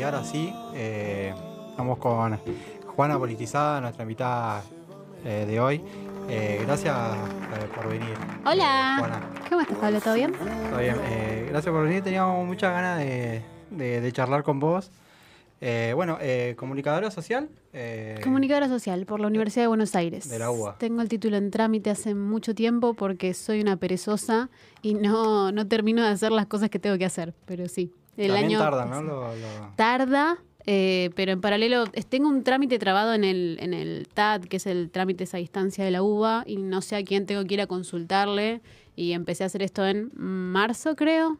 ahora sí, estamos con Juana Politizada, nuestra invitada de hoy. Gracias por venir. Hola, Juana. ¿cómo estás, Pablo? ¿Todo bien? Todo bien. Gracias por venir, teníamos muchas ganas de charlar con vos. Comunicadora social. Comunicadora social por la Universidad de Buenos Aires. De la UBA. Tengo el título en trámite hace mucho tiempo porque soy una perezosa y no termino de hacer las cosas que tengo que hacer, pero sí. También tarda, ¿no? Tarda, pero en paralelo tengo un trámite trabado en el TAD, que es el trámite a distancia de la UBA, y no sé a quién tengo que ir a consultarle. Y empecé a hacer esto en marzo, creo,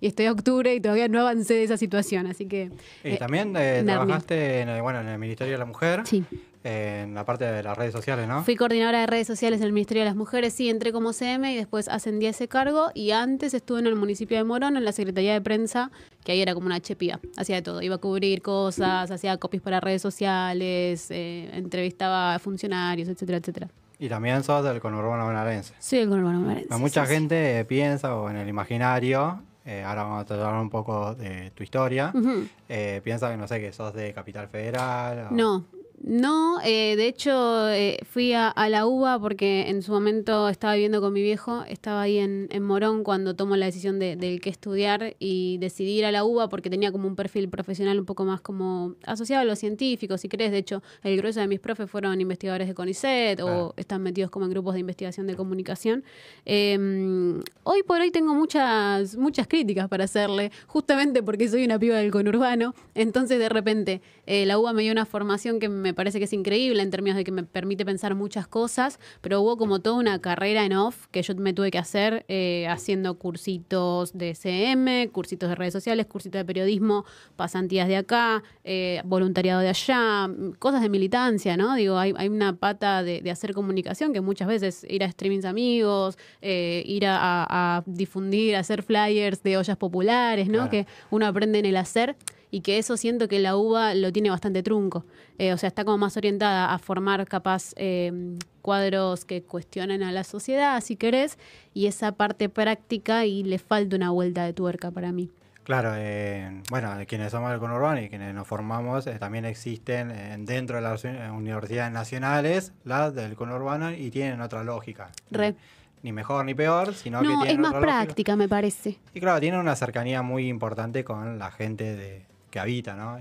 y estoy a octubre y todavía no avancé de esa situación, así que... Y también trabajaste en el Ministerio de la Mujer, sí, en la parte de las redes sociales, ¿no? fui coordinadora de redes sociales en el Ministerio de las Mujeres, sí, entré como CM y después ascendí a ese cargo, y antes estuve en el municipio de Morón, en la Secretaría de Prensa, que ahí era como una chepía, hacía de todo, iba a cubrir cosas, hacía copies para redes sociales, entrevistaba a funcionarios, etcétera, etcétera. Y también sos del conurbano bonaerense. Sí, el conurbano bonaerense. Mucha sí, gente piensa, o en el imaginario, ahora vamos a hablar un poco de tu historia, piensa que, no sé, que sos de Capital Federal. No, de hecho fui a la UBA porque en su momento estaba viviendo con mi viejo, estaba ahí en Morón cuando tomo la decisión del qué estudiar, y decidí ir a la UBA porque tenía como un perfil profesional un poco más como asociado a lo científico, si querés. De hecho, el grueso de mis profes fueron investigadores de CONICET o están metidos como en grupos de investigación de comunicación. Hoy por hoy tengo muchas críticas para hacerle, justamente porque soy una piba del conurbano. Entonces de repente la UBA me dio una formación que me parece que es increíble en términos de que me permite pensar muchas cosas, pero hubo como toda una carrera en off que yo me tuve que hacer haciendo cursitos de CM, cursitos de redes sociales, cursitos de periodismo, pasantías de acá, voluntariado de allá, cosas de militancia, ¿no? Digo, hay una pata de hacer comunicación que muchas veces ir a streamings amigos, ir a difundir, hacer flyers de ollas populares, ¿no? Claro. Que uno aprende en el hacer. Y que eso siento que la UBA lo tiene bastante trunco. O sea, está como más orientada a formar capaz cuadros que cuestionen a la sociedad, si querés, y esa parte práctica, y le falta una vuelta de tuerca para mí. Claro, quienes somos del conurbano y quienes nos formamos, también existen dentro de las universidades nacionales, las del conurbano, y tienen otra lógica. Ni mejor ni peor, sino que tienen es más otra práctica, lógica. Me parece. Y claro, tienen una cercanía muy importante con la gente que habita, ¿no?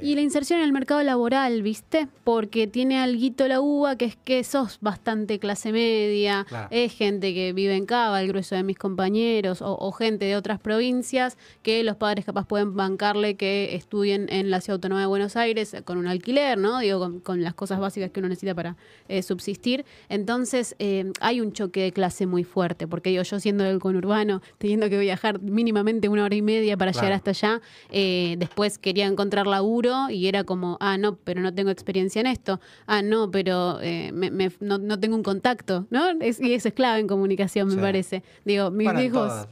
Y la inserción en el mercado laboral, ¿viste? Porque tiene alguito la UBA, que es que sos bastante clase media, claro. Es gente que vive en Cava, el grueso de mis compañeros, o gente de otras provincias, que los padres capaz pueden bancarle que estudien en la Ciudad Autónoma de Buenos Aires con un alquiler, ¿no? Digo, con las cosas básicas que uno necesita para subsistir. Entonces, hay un choque de clase muy fuerte, porque digo, yo siendo del conurbano, teniendo que viajar mínimamente 1 hora y media para llegar hasta allá, después quería encontrar laburo y era como, no, pero no tengo experiencia en esto, no, pero no tengo un contacto, ¿no? Y eso es clave en comunicación, me parece. Digo, mis viejos,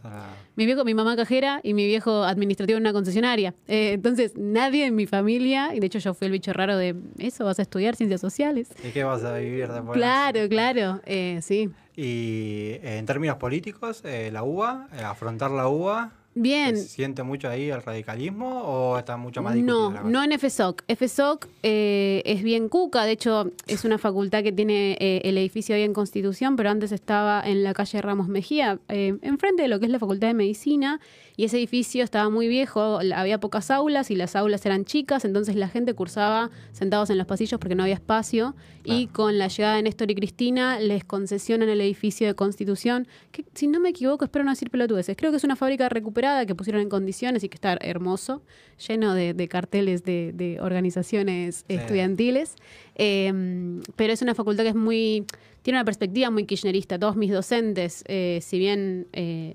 mi mamá cajera y mi viejo administrativo en una concesionaria. Entonces, nadie en mi familia, y de hecho yo fui el bicho raro de eso, vas a estudiar ciencias sociales. ¿Y qué vas a vivir después? Claro, sí. Y en términos políticos, la UBA, afrontar la UBA... Bien. ¿Se siente mucho ahí el radicalismo o está mucho más discutido? No en FSOC. FSOC es bien cuca, de hecho es una facultad que tiene el edificio ahí en Constitución, pero antes estaba en la calle Ramos Mejía, enfrente de lo que es la Facultad de Medicina, y ese edificio estaba muy viejo, había pocas aulas y las aulas eran chicas, entonces la gente cursaba sentados en los pasillos porque no había espacio, y con la llegada de Néstor y Cristina les concesionan el edificio de Constitución, que si no me equivoco, espero no decir pelotudeces, creo que es una fábrica recuperada que pusieron en condiciones y que está hermoso, lleno de carteles de organizaciones estudiantiles, pero es una facultad que tiene una perspectiva muy kirchnerista. Todos mis docentes, si bien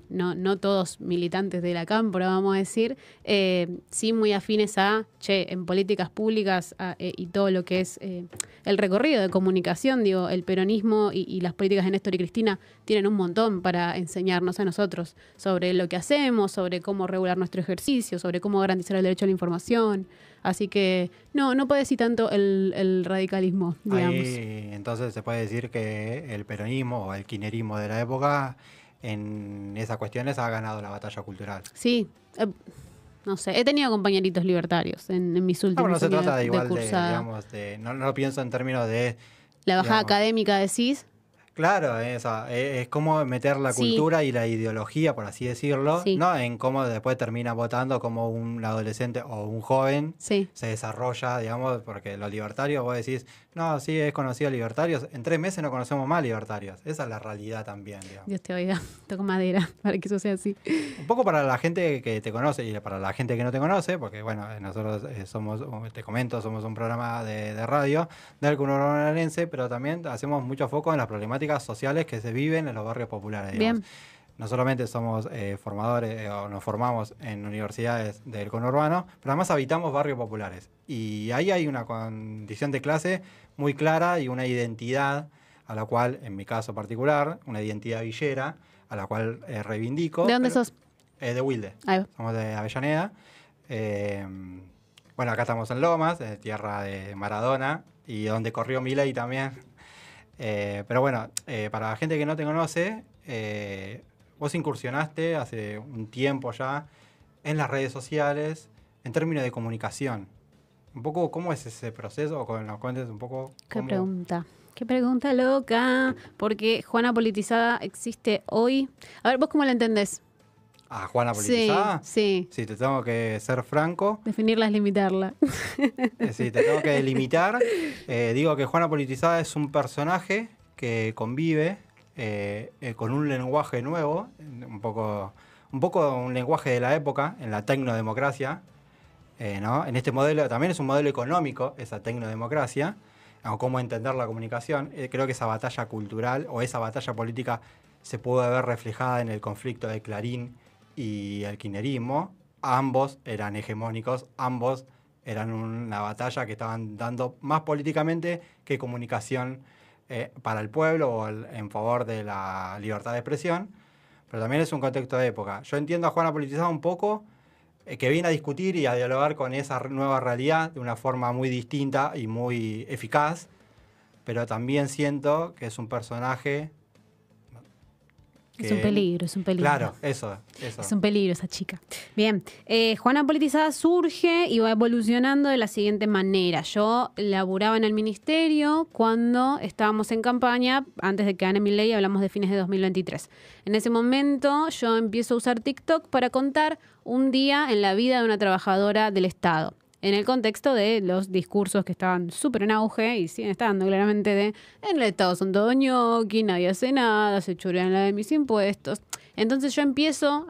no todos militantes de la cámpora, vamos a decir, sí muy afines en políticas públicas y todo lo que es el recorrido de comunicación, digo, el peronismo y las políticas de Néstor y Cristina tienen un montón para enseñarnos a nosotros sobre lo que hacemos, sobre cómo regular nuestro ejercicio, sobre cómo garantizar el derecho a la información. Así que no padecí tanto el radicalismo, digamos. Ahí, entonces se puede decir que el peronismo o el kirchnerismo de la época en esas cuestiones ha ganado la batalla cultural. Sí, no sé. He tenido compañeritos libertarios en mis últimos no se años trata de igual de, cursada. digamos, no lo pienso en términos de... La bajada digamos, académica, decís. claro, es como meter la cultura y la ideología, por así decirlo, ¿no? En cómo después termina votando, como un adolescente o un joven se desarrolla, digamos, porque los libertarios, vos decís, no, sí, es conocido libertarios, en 3 meses no conocemos más libertarios. Esa es la realidad también, digamos. Dios te oiga, toco madera para que eso sea así. Un poco para la gente que te conoce y para la gente que no te conoce, porque bueno, nosotros somos, te comento, somos un programa de radio del conurbano bonaerense, pero también hacemos mucho foco en las problemáticas sociales que se viven en los barrios populares, digamos. Bien. No solamente somos formadores o nos formamos en universidades del conurbano, pero además habitamos barrios populares. Y ahí hay una condición de clase muy clara y una identidad a la cual, en mi caso particular, una identidad villera, a la cual reivindico. ¿De dónde sos? De Wilde. Somos de Avellaneda. Bueno, acá estamos en Lomas, tierra de Maradona, y donde corrió Milei también. Pero bueno, para la gente que no te conoce, vos incursionaste hace un tiempo ya en las redes sociales en términos de comunicación. Un poco, ¿cómo es ese proceso? O que nos cuentes un poco. ¿Qué pregunta? Qué pregunta loca. Porque Juana Politizada existe hoy. A ver, ¿vos cómo la entendés? ¿A Juana Politizada? Sí. Sí, te tengo que ser franco. Definirla es limitarla. Sí, te tengo que delimitar. Digo que Juana Politizada es un personaje que convive con un lenguaje nuevo, un poco un lenguaje de la época, en la tecnodemocracia, ¿no? En este modelo, también es un modelo económico, esa tecnodemocracia, o cómo entender la comunicación. Creo que esa batalla cultural o esa batalla política se pudo ver reflejada en el conflicto de Clarín y el kirchnerismo. Ambos eran hegemónicos, ambos eran una batalla que estaban dando más políticamente que comunicación para el pueblo o en favor de la libertad de expresión, pero también es un contexto de época. Yo entiendo a Juana Politizada un poco, que viene a discutir y a dialogar con esa nueva realidad de una forma muy distinta y muy eficaz, pero también siento que es un personaje... Es un peligro, es un peligro. Claro, eso. Es un peligro esa chica. Bien, Juana Politizada surge y va evolucionando de la siguiente manera. Yo laburaba en el ministerio cuando estábamos en campaña, antes de que gane Milei, hablamos de fines de 2023. En ese momento yo empiezo a usar TikTok para contar un día en la vida de una trabajadora del Estado. En el contexto de los discursos que estaban súper en auge y siguen estando claramente en el Estado son todo ñoqui, nadie hace nada, se chorean la de mis impuestos. Entonces yo empiezo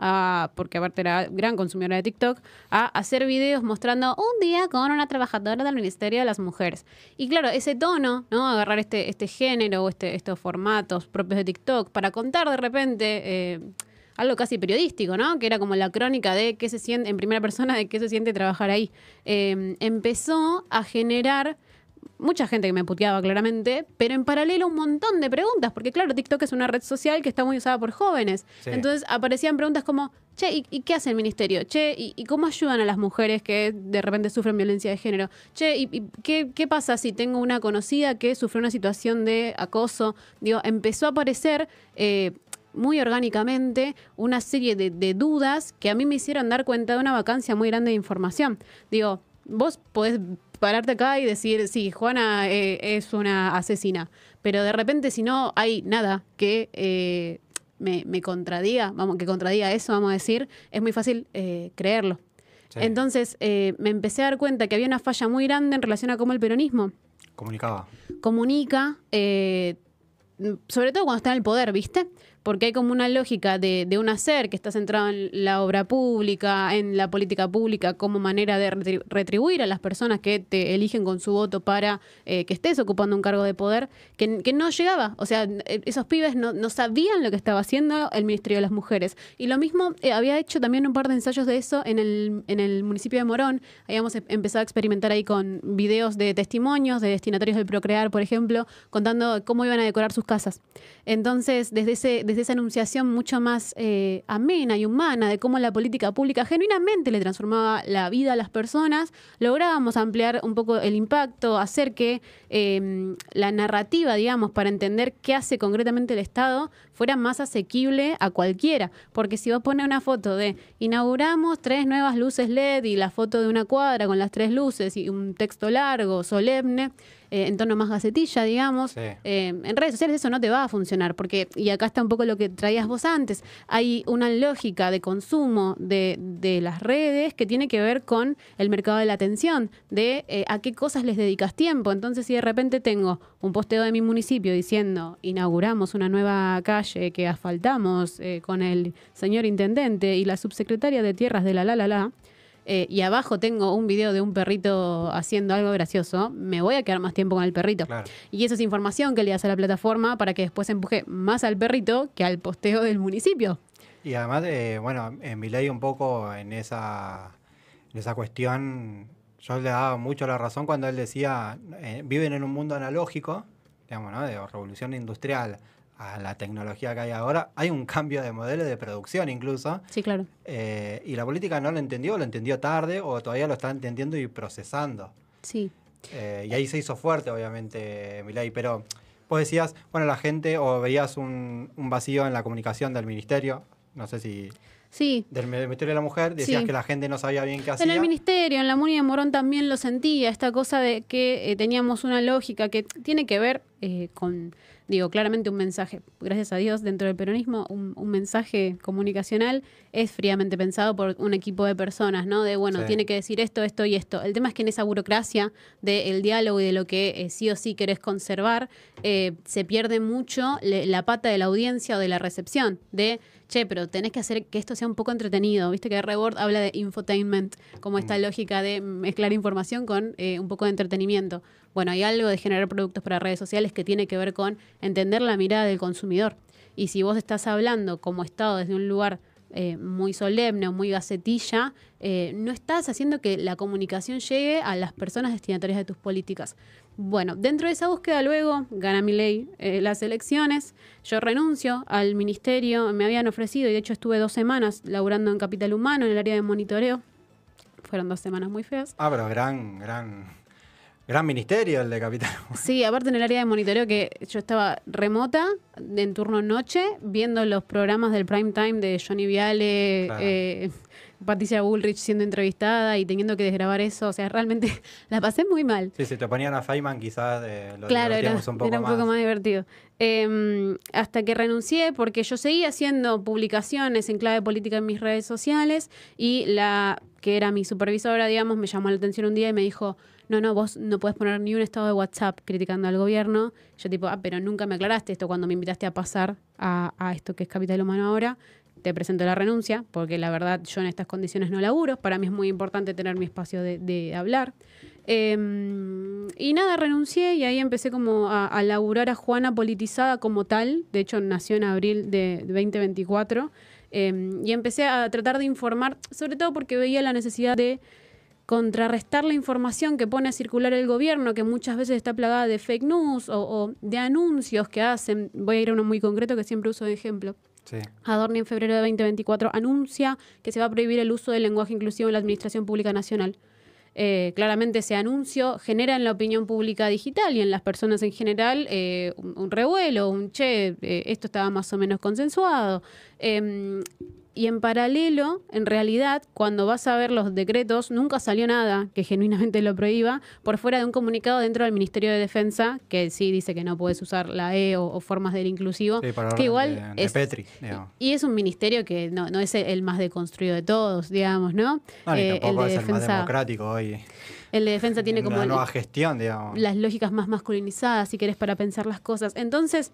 porque aparte era gran consumidora de TikTok, a hacer videos mostrando un día con una trabajadora del Ministerio de las Mujeres. Y claro, ese tono, ¿no? Agarrar este género o estos formatos propios de TikTok para contar de repente... algo casi periodístico, ¿no? Que era como la crónica de qué se siente, en primera persona, de qué se siente trabajar ahí. Empezó a generar mucha gente que me puteaba claramente, pero en paralelo un montón de preguntas, porque claro, TikTok es una red social que está muy usada por jóvenes. Sí. Entonces aparecían preguntas como, che, ¿y qué hace el ministerio? Che, ¿y cómo ayudan a las mujeres que de repente sufren violencia de género? Che, ¿y qué pasa si tengo una conocida que sufrió una situación de acoso? Digo, empezó a aparecer... muy orgánicamente una serie de dudas que a mí me hicieron dar cuenta de una vacancia muy grande de información. Digo, vos podés pararte acá y decir, sí, Juana es una asesina, pero de repente si no hay nada que me contradiga, que contradiga eso, vamos a decir, es muy fácil creerlo. Sí. Entonces me empecé a dar cuenta que había una falla muy grande en relación a cómo el peronismo comunica, sobre todo cuando está en el poder, ¿viste? Porque hay como una lógica de un hacer que está centrado en la obra pública, en la política pública, como manera de retribuir a las personas que te eligen con su voto para que estés ocupando un cargo de poder, que no llegaba. O sea, esos pibes no sabían lo que estaba haciendo el Ministerio de las Mujeres. Y lo mismo, había hecho también un par de ensayos de eso en el municipio de Morón. Habíamos empezado a experimentar ahí con videos de testimonios de destinatarios del Procrear, por ejemplo, contando cómo iban a decorar sus casas. Entonces, desde desde esa enunciación mucho más amena y humana de cómo la política pública genuinamente le transformaba la vida a las personas, lográbamos ampliar un poco el impacto, hacer que la narrativa, digamos, para entender qué hace concretamente el Estado fuera más asequible a cualquiera. Porque si vos pones una foto de inauguramos 3 nuevas luces LED y la foto de una cuadra con las 3 luces y un texto largo, solemne, en tono más gacetilla, digamos, Sí. En redes sociales eso no te va a funcionar, porque, y acá está un poco lo que traías vos antes, hay una lógica de consumo de las redes que tiene que ver con el mercado de la atención, de a qué cosas les dedicas tiempo. Entonces, si de repente tengo un posteo de mi municipio diciendo inauguramos una nueva calle que asfaltamos con el señor intendente y la subsecretaria de tierras de la, y abajo tengo un video de un perrito haciendo algo gracioso, me voy a quedar más tiempo con el perrito. Claro. Y eso es información que le das a la plataforma para que después empuje más al perrito que al posteo del municipio. Y además, bueno, en Milei un poco en esa cuestión, yo le daba mucho la razón cuando él decía, viven en un mundo analógico, digamos, ¿no? De revolución industrial a la tecnología que hay ahora, hay un cambio de modelo de producción incluso. Sí, claro. Y la política no lo entendió tarde o todavía lo está entendiendo y procesando. Sí. Y ahí se hizo fuerte, obviamente, Milei, pero vos decías, bueno, la gente, o veías un vacío en la comunicación del ministerio, no sé si... Sí. Del Ministerio de la Mujer, decías Sí. que la gente no sabía bien qué hacía. En el ministerio, en la Muni de Morón también lo sentía, esta cosa de que teníamos una lógica que tiene que ver con, digo, claramente un mensaje, gracias a Dios, dentro del peronismo, un mensaje comunicacional es fríamente pensado por un equipo de personas, ¿no? De, bueno, Sí. tiene que decir esto, esto y esto. El tema es que en esa burocracia del diálogo y de lo que sí o sí querés conservar, se pierde mucho la pata de la audiencia o de la recepción, de... Che, pero tenés que hacer que esto sea un poco entretenido. Viste que Rebord habla de infotainment, como esta lógica de mezclar información con un poco de entretenimiento. Bueno, hay algo de generar productos para redes sociales que tiene que ver con entender la mirada del consumidor. Y si vos estás hablando como Estado desde un lugar muy solemne o muy gacetilla, no estás haciendo que la comunicación llegue a las personas destinatarias de tus políticas. Bueno, dentro de esa búsqueda luego gana Milei las elecciones, yo renuncio al ministerio, me habían ofrecido y de hecho estuve 2 semanas laburando en Capital Humano, en el área de monitoreo, fueron 2 semanas muy feas. Ah, pero gran ministerio el de Capital. Sí, aparte en el área de monitoreo que yo estaba remota, en turno noche, viendo los programas del prime time de Johnny Viale, Claro. Patricia Bullrich siendo entrevistada y teniendo que desgrabar eso. O sea, realmente la pasé muy mal. Sí, si te ponían a Feynman quizás lo Claro, divertíamos un poco era un poco más divertido. Hasta que renuncié porque yo seguía haciendo publicaciones en clave política en mis redes sociales y la que era mi supervisora, digamos, me llamó la atención un día y me dijo, no, vos no podés poner ni un estado de WhatsApp criticando al gobierno. Yo tipo, pero nunca me aclaraste esto cuando me invitaste a pasar a esto que es Capital Humano ahora. Te presento la renuncia, porque la verdad yo en estas condiciones no laburo. Para mí es muy importante tener mi espacio de hablar. Y nada, renuncié y ahí empecé como a laburar a Juana politizada como tal. De hecho, nació en abril de 2024. Y empecé a tratar de informar, sobre todo porque veía la necesidad de contrarrestar la información que pone a circular el gobierno, que muchas veces está plagada de fake news o de anuncios que hacen. Voy a ir a uno muy concreto que siempre uso de ejemplo. Sí. Adorni en febrero de 2024 anuncia que se va a prohibir el uso del lenguaje inclusivo en la Administración Pública Nacional. Claramente ese anuncio genera en la opinión pública digital y en las personas en general un revuelo, esto estaba más o menos consensuado. Y en paralelo, en realidad, cuando vas a ver los decretos, nunca salió nada que genuinamente lo prohíba, por fuera de un comunicado dentro del Ministerio de Defensa, que sí dice que no puedes usar la E o formas del inclusivo, Sí, para que igual de es... Petri, digamos. Y es un ministerio que no es el más deconstruido de todos, digamos, ¿no? No, ni tampoco el de es el más democrático hoy. El de defensa tiene como una nueva gestión, digamos. las lógicas más masculinizadas, si querés, para pensar las cosas. Entonces,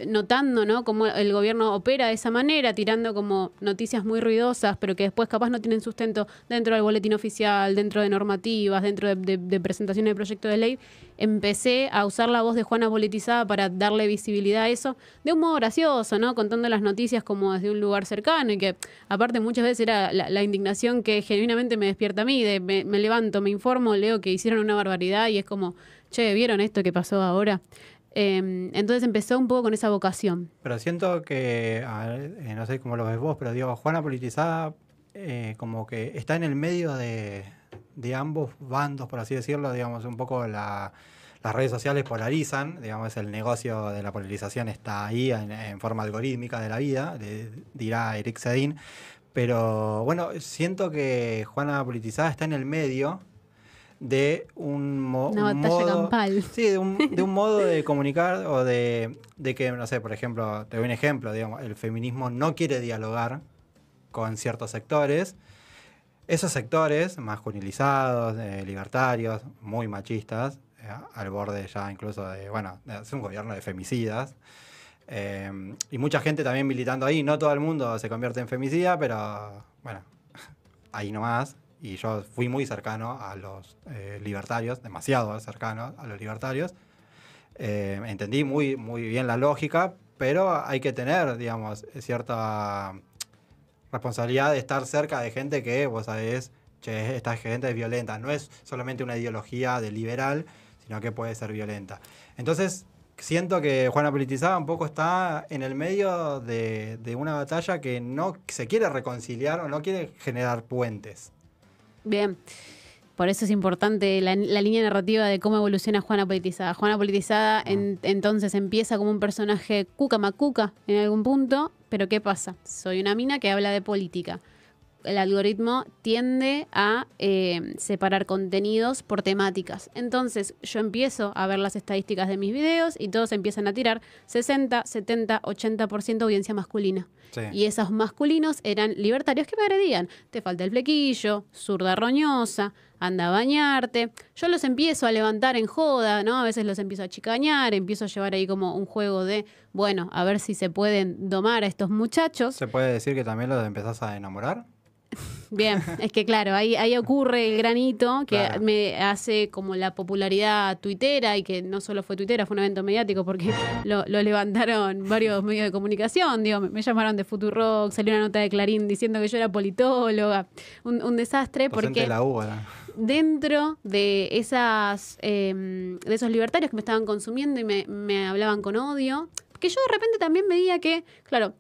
notando, ¿no?, cómo el gobierno opera de esa manera, tirando como noticias muy ruidosas, pero que después capaz no tienen sustento dentro del boletín oficial, dentro de normativas, dentro de presentaciones de proyectos de ley, empecé a usar la voz de Juana politizada para darle visibilidad a eso, de un modo gracioso, ¿no?, contando las noticias como desde un lugar cercano y que, aparte, muchas veces era la indignación que genuinamente me despierta a mí, de me levanto, me informo, leo que hicieron una barbaridad y es como, che, ¿vieron esto que pasó ahora? Entonces empezó un poco con esa vocación. Pero siento que, no sé cómo lo ves vos, pero digo, Juana Politizada como que está en el medio de ambos bandos, por así decirlo, digamos, un poco las redes sociales polarizan, digamos, el negocio de la polarización está ahí en forma algorítmica de la vida, dirá Eric Sedin, pero bueno, siento que Juana Politizada está en el medio de una batalla campal. Sí, de un modo de comunicar o de que, no sé, por ejemplo, te doy un ejemplo, digamos, el feminismo no quiere dialogar con ciertos sectores. Esos sectores masculinizados, libertarios, muy machistas, al borde ya incluso de hacer un gobierno de femicidas. Y mucha gente también militando ahí. No todo el mundo se convierte en femicida, pero bueno, ahí nomás. Y yo fui muy cercano a los libertarios, demasiado cercano a los libertarios. Entendí muy, muy bien la lógica, pero hay que tener, digamos, cierta responsabilidad de estar cerca de gente que, vos sabés, che, esta gente es violenta. No es solamente una ideología de liberal, sino que puede ser violenta. Entonces, siento que Juana Politizada un poco está en el medio de una batalla que no se quiere reconciliar o no quiere generar puentes. Bien, por eso es importante la línea narrativa de cómo evoluciona Juana Politizada. Juana Politizada entonces empieza como un personaje cuca macuca en algún punto, pero ¿qué pasa? Soy una mina que habla de política. El algoritmo tiende a separar contenidos por temáticas. Entonces yo empiezo a ver las estadísticas de mis videos y todos empiezan a tirar 60, 70, 80% audiencia masculina. Sí. Y esos masculinos eran libertarios que me agredían. Te falta el flequillo, zurda roñosa, anda a bañarte. Yo los empiezo a levantar en joda, ¿no? A veces los empiezo a chicañar, empiezo a llevar ahí como un juego de, bueno, a ver si se pueden domar a estos muchachos. ¿Se puede decir que también los empezás a enamorar? Bien, es que claro, ahí ocurre el granito que me hace como la popularidad tuitera, y que no solo fue tuitera, fue un evento mediático porque lo levantaron varios medios de comunicación. Digo, me llamaron de Futurock, salió una nota de Clarín diciendo que yo era politóloga, un desastre. Porque de la UBA. Dentro de de esos libertarios que me estaban consumiendo y me hablaban con odio, que yo de repente también veía que, claro,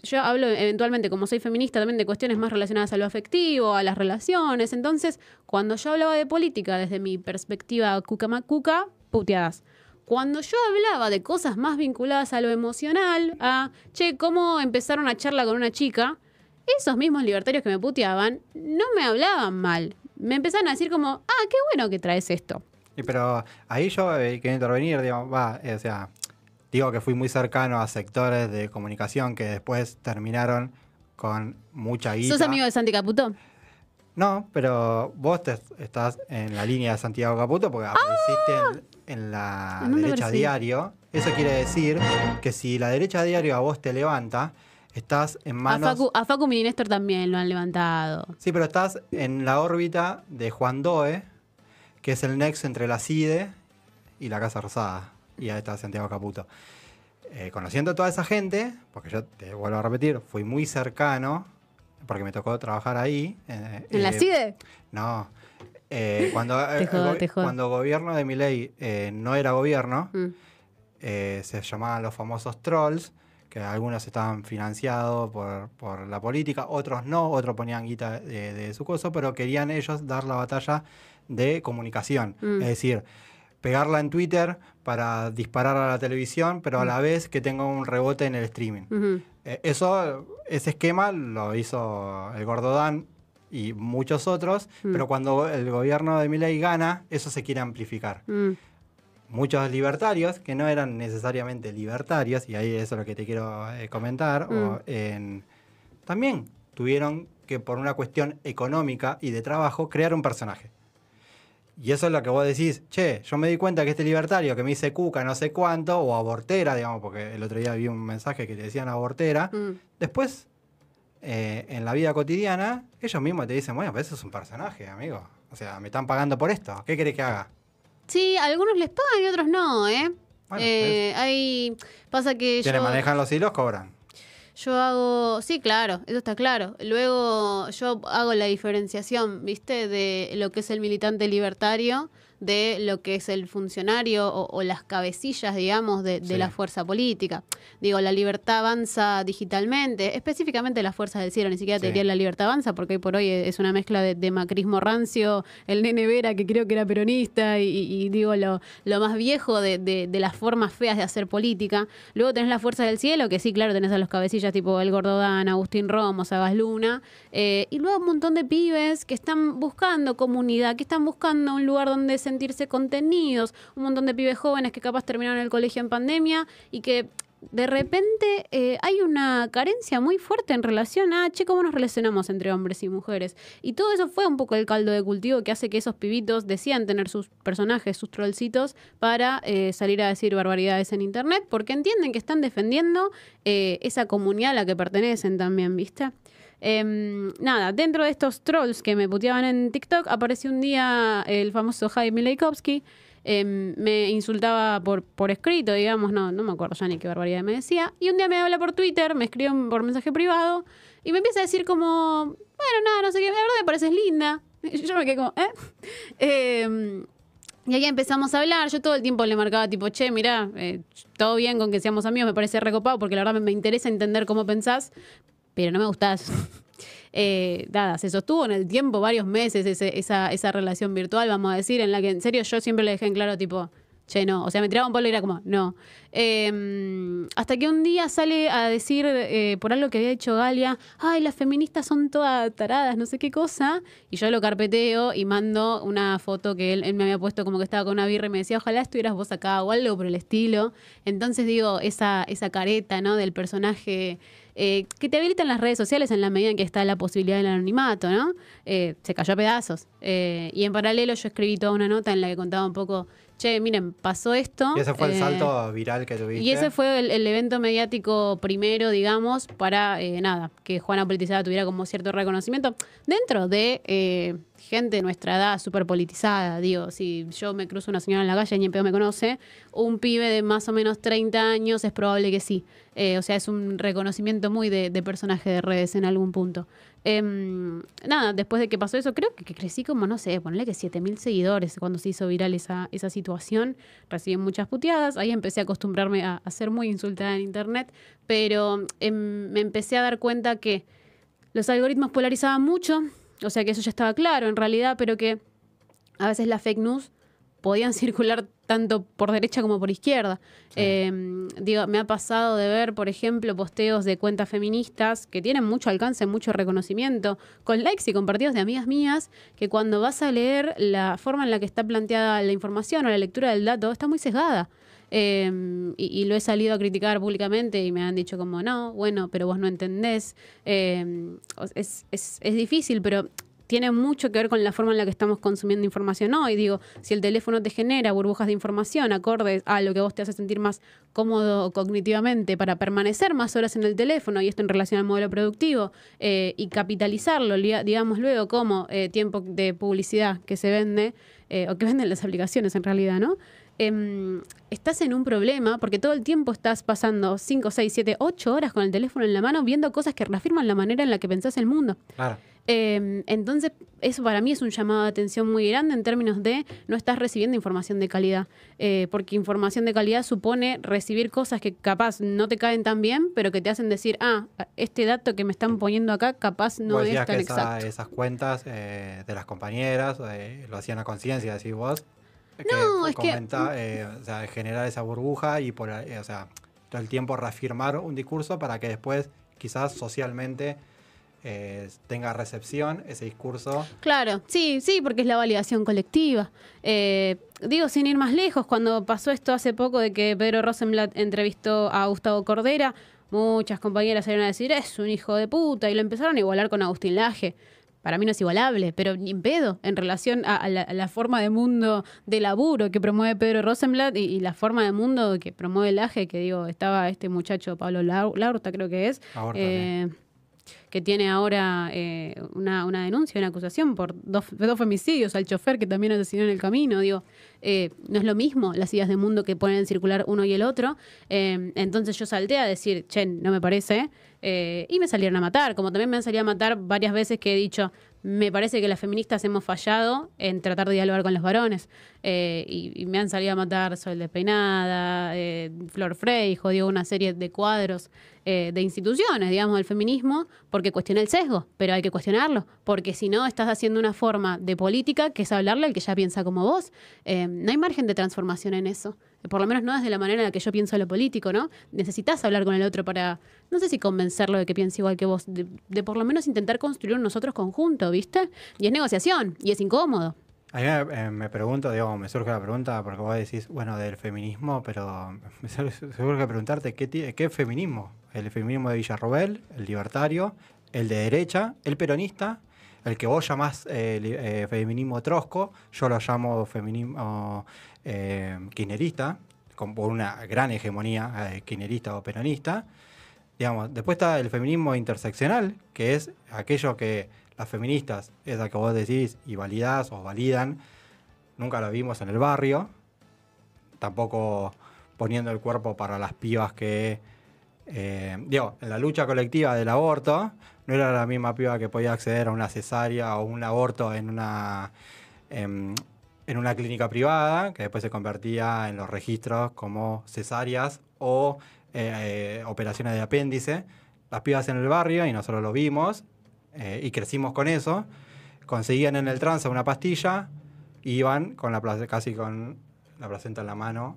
yo hablo eventualmente, como soy feminista, también de cuestiones más relacionadas a lo afectivo, a las relaciones. Entonces, cuando yo hablaba de política desde mi perspectiva cuca, puteadas. Cuando yo hablaba de cosas más vinculadas a lo emocional, a, che, cómo empezar una charla con una chica, esos mismos libertarios que me puteaban no me hablaban mal. Me empezaron a decir como, qué bueno que traes esto. Pero ahí yo quiero intervenir, digamos, digo que fui muy cercano a sectores de comunicación que después terminaron con mucha guita. ¿Sos amigo de Santi Caputo? No, pero vos estás en la línea de Santiago Caputo porque apareciste en la derecha diario. Eso quiere decir que si la derecha diario a vos te levanta, estás en manos... A Facu Mini Néstor también lo han levantado. Sí, pero estás en la órbita de Juan Doe, que es el nexo entre la CIDE y la Casa Rosada. Y ahí está Santiago Caputo. Conociendo a toda esa gente, porque yo te vuelvo a repetir, fui muy cercano, porque me tocó trabajar ahí. ¿En la CIDE? No. Cuando gobierno de Milei no era gobierno, se llamaban los famosos trolls, que algunos estaban financiados por la política, otros no, otros ponían guita de su coso, pero querían ellos dar la batalla de comunicación. Es decir, pegarla en Twitter para disparar a la televisión, pero a la vez que tenga un rebote en el streaming. Ese esquema lo hizo el Gordo Dan y muchos otros, pero cuando el gobierno de Milei gana, eso se quiere amplificar. Muchos libertarios, que no eran necesariamente libertarios, y ahí eso es lo que te quiero comentar, también tuvieron que, por una cuestión económica y de trabajo, crear un personaje. Y eso es lo que vos decís, che, yo me di cuenta que este libertario que me dice cuca no sé cuánto, o abortera, digamos, porque el otro día vi un mensaje que te decían abortera, después, en la vida cotidiana, ellos mismos te dicen, bueno, pues eso es un personaje, amigo. O sea, me están pagando por esto, ¿qué querés que haga? Sí, a algunos les pagan y otros no, ¿eh? Bueno, pasa que quienes manejan los hilos cobran. Yo hago, sí, claro, eso está claro. Luego yo hago la diferenciación, ¿viste? De lo que es el militante libertario de lo que es el funcionario o las cabecillas, digamos, de la fuerza política. Digo, la libertad avanza digitalmente, específicamente las fuerzas del cielo, ni siquiera te diría la libertad avanza, porque hoy por hoy es una mezcla de macrismo rancio, el nene Vera, que creo que era peronista, y digo, lo más viejo de las formas feas de hacer política. Luego tenés las fuerzas del cielo, que sí, claro, tenés a los cabecillas tipo El Gordodán, Agustín Romo, Sagas Luna, y luego un montón de pibes que están buscando comunidad, que están buscando un lugar donde sentirse contenidos, un montón de pibes jóvenes que capaz terminaron el colegio en pandemia y que de repente hay una carencia muy fuerte en relación a, cómo nos relacionamos entre hombres y mujeres. Y todo eso fue un poco el caldo de cultivo que hace que esos pibitos decidan tener sus personajes, sus trollcitos, para salir a decir barbaridades en internet, porque entienden que están defendiendo esa comunidad a la que pertenecen también, ¿viste? Nada, dentro de estos trolls que me puteaban en TikTok, apareció un día el famoso Jaime Leikowski. Me insultaba por escrito, digamos, no me acuerdo ya ni qué barbaridad me decía. Y un día me habla por Twitter, me escribió por mensaje privado y me empieza a decir como, bueno, nada, no sé qué, la verdad me pareces linda. Y yo me quedé como, y ahí empezamos a hablar. Yo todo el tiempo le marcaba tipo, che, mirá, todo bien con que seamos amigos, me parece recopado porque la verdad me interesa entender cómo pensás, pero no me gustás. Nada, se sostuvo en el tiempo varios meses esa relación virtual, vamos a decir, en la que en serio yo siempre le dejé en claro tipo, che, no, o sea, me tiraba un palo y era como, no. Hasta que un día sale a decir, por algo que había dicho Galia, ay, las feministas son todas taradas, no sé qué cosa, y yo lo carpeteo y mando una foto que él me había puesto como que estaba con una birra y me decía, ojalá estuvieras vos acá o algo por el estilo. Entonces digo, esa careta, ¿no?, del personaje que te habilitan las redes sociales en la medida en que está la posibilidad del anonimato, ¿no? Se cayó a pedazos. Y en paralelo yo escribí toda una nota en la que contaba un poco, che, miren, pasó esto. Y ese fue el salto viral que tuviste. Y ese fue el evento mediático primero, digamos, para, nada, que Juana Politizada tuviera como cierto reconocimiento dentro de gente de nuestra edad súper politizada. Digo, si yo me cruzo una señora en la calle y ni en pedo me conoce, un pibe de más o menos 30 años es probable que sí. O sea, es un reconocimiento muy de personaje de redes en algún punto. Nada, después de que pasó eso, creo que crecí como, no sé, ponerle que 7.000 seguidores cuando se hizo viral esa situación. Recibí muchas puteadas, ahí empecé a acostumbrarme a ser muy insultada en internet, pero me empecé a dar cuenta que los algoritmos polarizaban mucho, o sea que eso ya estaba claro en realidad, pero que a veces las fake news podían circular tanto por derecha como por izquierda. Sí. Digo, me ha pasado de ver, por ejemplo, posteos de cuentas feministas que tienen mucho alcance, mucho reconocimiento, con likes y compartidos de amigas mías, que cuando vas a leer la forma en la que está planteada la información o la lectura del dato, está muy sesgada. Y lo he salido a criticar públicamente y me han dicho como, no, bueno, pero vos no entendés. Es difícil, pero tiene mucho que ver con la forma en la que estamos consumiendo información hoy. Digo, si el teléfono te genera burbujas de información acordes a lo que vos te hace sentir más cómodo cognitivamente para permanecer más horas en el teléfono, y esto en relación al modelo productivo, y capitalizarlo, digamos, luego como tiempo de publicidad que se vende, o que venden las aplicaciones en realidad, ¿no? Estás en un problema porque todo el tiempo estás pasando 5, 6, 7, 8 horas con el teléfono en la mano viendo cosas que reafirman la manera en la que pensás el mundo. Claro. Entonces, eso para mí es un llamado de atención muy grande en términos de no estás recibiendo información de calidad, porque información de calidad supone recibir cosas que capaz no te caen tan bien, pero que te hacen decir, este dato que me están poniendo acá capaz no es tan exacto. Esas cuentas de las compañeras lo hacían a conciencia, decís vos. No, es o sea, generar esa burbuja y o sea, todo el tiempo reafirmar un discurso para que después quizás socialmente tenga recepción ese discurso. Claro, sí, porque es la validación colectiva. Digo, sin ir más lejos, cuando pasó esto hace poco de que Pedro Rosenblatt entrevistó a Gustavo Cordera, muchas compañeras salieron a decir, es un hijo de puta, y lo empezaron a igualar con Agustín Laje. Para mí no es igualable, pero ni en pedo, en relación a la forma de mundo de laburo que promueve Pedro Rosenblatt y la forma de mundo que promueve Laje, que digo, estaba este muchacho Pablo Laurta, creo que es, que tiene ahora una denuncia, una acusación por dos femicidios al chofer que también asesinó en el camino. Digo, no es lo mismo las ideas de mundo que ponen en circular uno y el otro. Entonces yo salté a decir, che, no me parece, y me salieron a matar, como también me han salido a matar varias veces que he dicho, me parece que las feministas hemos fallado en tratar de dialogar con los varones. Y me han salido a matar Sol Despeinada, Flor Frey, jodió una serie de cuadros de instituciones, digamos, del feminismo, porque cuestiona el sesgo, pero hay que cuestionarlo, porque si no estás haciendo una forma de política que es hablarle al que ya piensa como vos. No hay margen de transformación en eso. Por lo menos no desde la manera en la que yo pienso lo político, ¿no? Necesitas hablar con el otro para, no sé si convencerlo de que piense igual que vos, de por lo menos intentar construir un nosotros conjunto, ¿viste? Y es negociación, y es incómodo. A mí me pregunto, digamos, me surge la pregunta, porque vos decís, bueno, del feminismo, pero me surge preguntarte, ¿qué feminismo? El feminismo de Villarroel, el libertario, el de derecha, el peronista, el que vos llamás feminismo trosco, yo lo llamo feminismo kirchnerista, por una gran hegemonía kirchnerista o peronista. Digamos, después está el feminismo interseccional, que es aquello que las feministas, esa que vos decís y validás o validan, nunca lo vimos en el barrio, tampoco poniendo el cuerpo para las pibas que, en la lucha colectiva del aborto, no era la misma piba que podía acceder a una cesárea o un aborto en una clínica privada, que después se convertía en los registros como cesáreas o operaciones de apéndice. Las pibas en el barrio, y nosotros lo vimos, y crecimos con eso, conseguían en el trance una pastilla, iban con casi con la placenta en la mano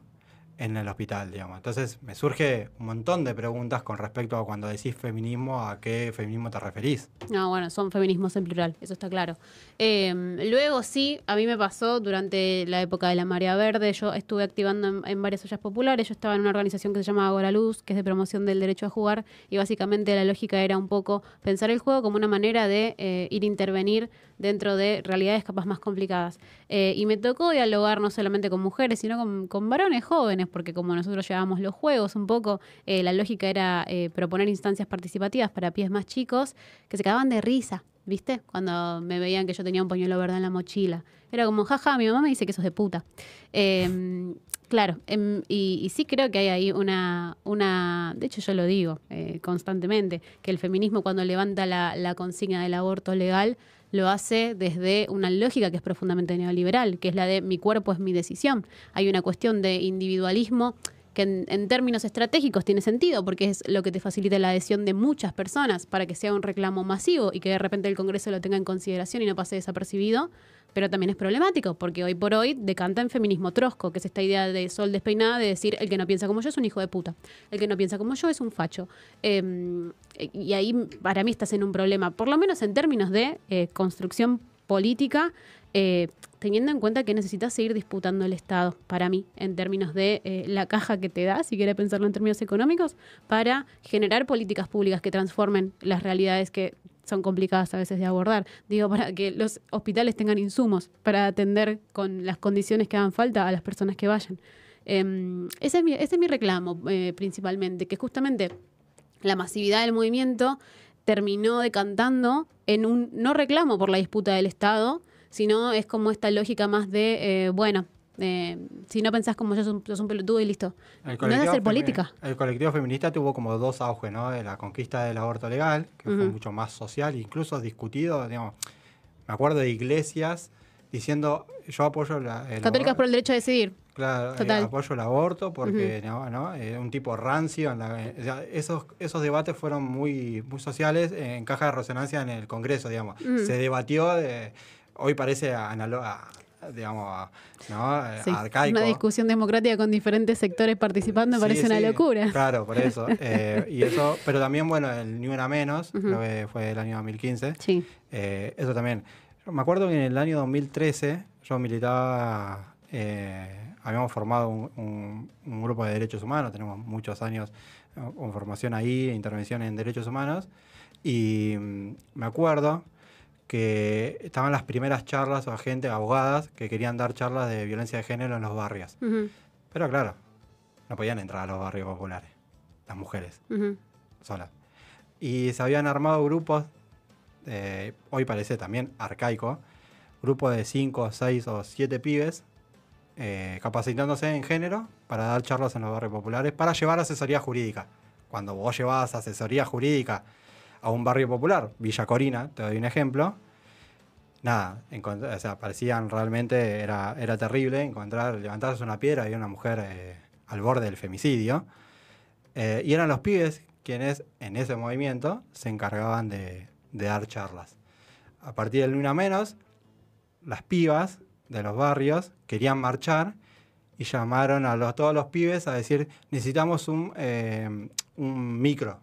en el hospital, digamos. Entonces me surge un montón de preguntas con respecto a cuando decís feminismo, ¿a qué feminismo te referís? No, bueno, son feminismos en plural, eso está claro. Luego sí, a mí me pasó durante la época de la Marea Verde, yo estuve activando en varias ollas populares, yo estaba en una organización que se llama Agora Luz, que es de promoción del derecho a jugar, y básicamente la lógica era un poco pensar el juego como una manera de ir a intervenir dentro de realidades capaz más complicadas. Y me tocó dialogar no solamente con mujeres, sino con varones jóvenes, porque como nosotros llevábamos los juegos un poco, la lógica era proponer instancias participativas para pies más chicos que se quedaban de risa, ¿viste? Cuando me veían que yo tenía un pañuelo verde en la mochila. Era como, jaja, mi mamá me dice que sos de puta. Claro, y sí creo que hay ahí una de hecho yo lo digo constantemente, que el feminismo cuando levanta la consigna del aborto legal, lo hace desde una lógica que es profundamente neoliberal, que es la de mi cuerpo es mi decisión. Hay una cuestión de individualismo que en términos estratégicos tiene sentido, porque es lo que te facilita la adhesión de muchas personas para que sea un reclamo masivo y que de repente el Congreso lo tenga en consideración y no pase desapercibido, pero también es problemático, porque hoy por hoy decanta en feminismo trosco, que es esta idea de Sol Despeinada de decir el que no piensa como yo es un hijo de puta, el que no piensa como yo es un facho. Y ahí para mí estás en un problema, por lo menos en términos de construcción política, teniendo en cuenta que necesitas seguir disputando el Estado, para mí, en términos de la caja que te da, si quieres pensarlo en términos económicos, para generar políticas públicas que transformen las realidades que son complicadas a veces de abordar. Digo, para que los hospitales tengan insumos para atender con las condiciones que hagan falta a las personas que vayan. Ese es mi reclamo principalmente, que justamente la masividad del movimiento terminó decantando en un no reclamo por la disputa del Estado, sino es como esta lógica más de, si no pensás como yo, sos un pelotudo y listo. No es de hacer política. El colectivo feminista tuvo como dos auges, ¿no? De la conquista del aborto legal, que fue mucho más social, incluso discutido, digamos. Me acuerdo de iglesias diciendo, yo apoyo Católicas por el derecho a decidir. Claro, apoyo el aborto porque un tipo rancio. Esos debates fueron muy, muy sociales en caja de resonancia en el Congreso, digamos. Se debatió, hoy parece arcaico. Una discusión democrática con diferentes sectores participando me parece una locura. Claro, por eso. Pero también, bueno, el Ni Una Menos, creo que fue el año 2015. Sí. Eso también. Me acuerdo que en el año 2013 yo militaba, habíamos formado un grupo de derechos humanos, tenemos muchos años con formación ahí, intervención en derechos humanos, y me acuerdo que estaban las primeras charlas o gente, abogadas, que querían dar charlas de violencia de género en los barrios. Pero claro, no podían entrar a los barrios populares, las mujeres, solas. Y se habían armado grupos, hoy parece también arcaico, grupos de 5, 6 o 7 pibes, capacitándose en género para dar charlas en los barrios populares, para llevar asesoría jurídica. Cuando vos llevabas asesoría jurídica a un barrio popular, Villa Corina, te doy un ejemplo, nada, o sea, parecían realmente, era terrible levantarse una piedra y una mujer al borde del femicidio. Y eran los pibes quienes en ese movimiento se encargaban de dar charlas. A partir del Ni Una Menos, las pibas de los barrios querían marchar y llamaron a todos los pibes a decir, necesitamos un micro.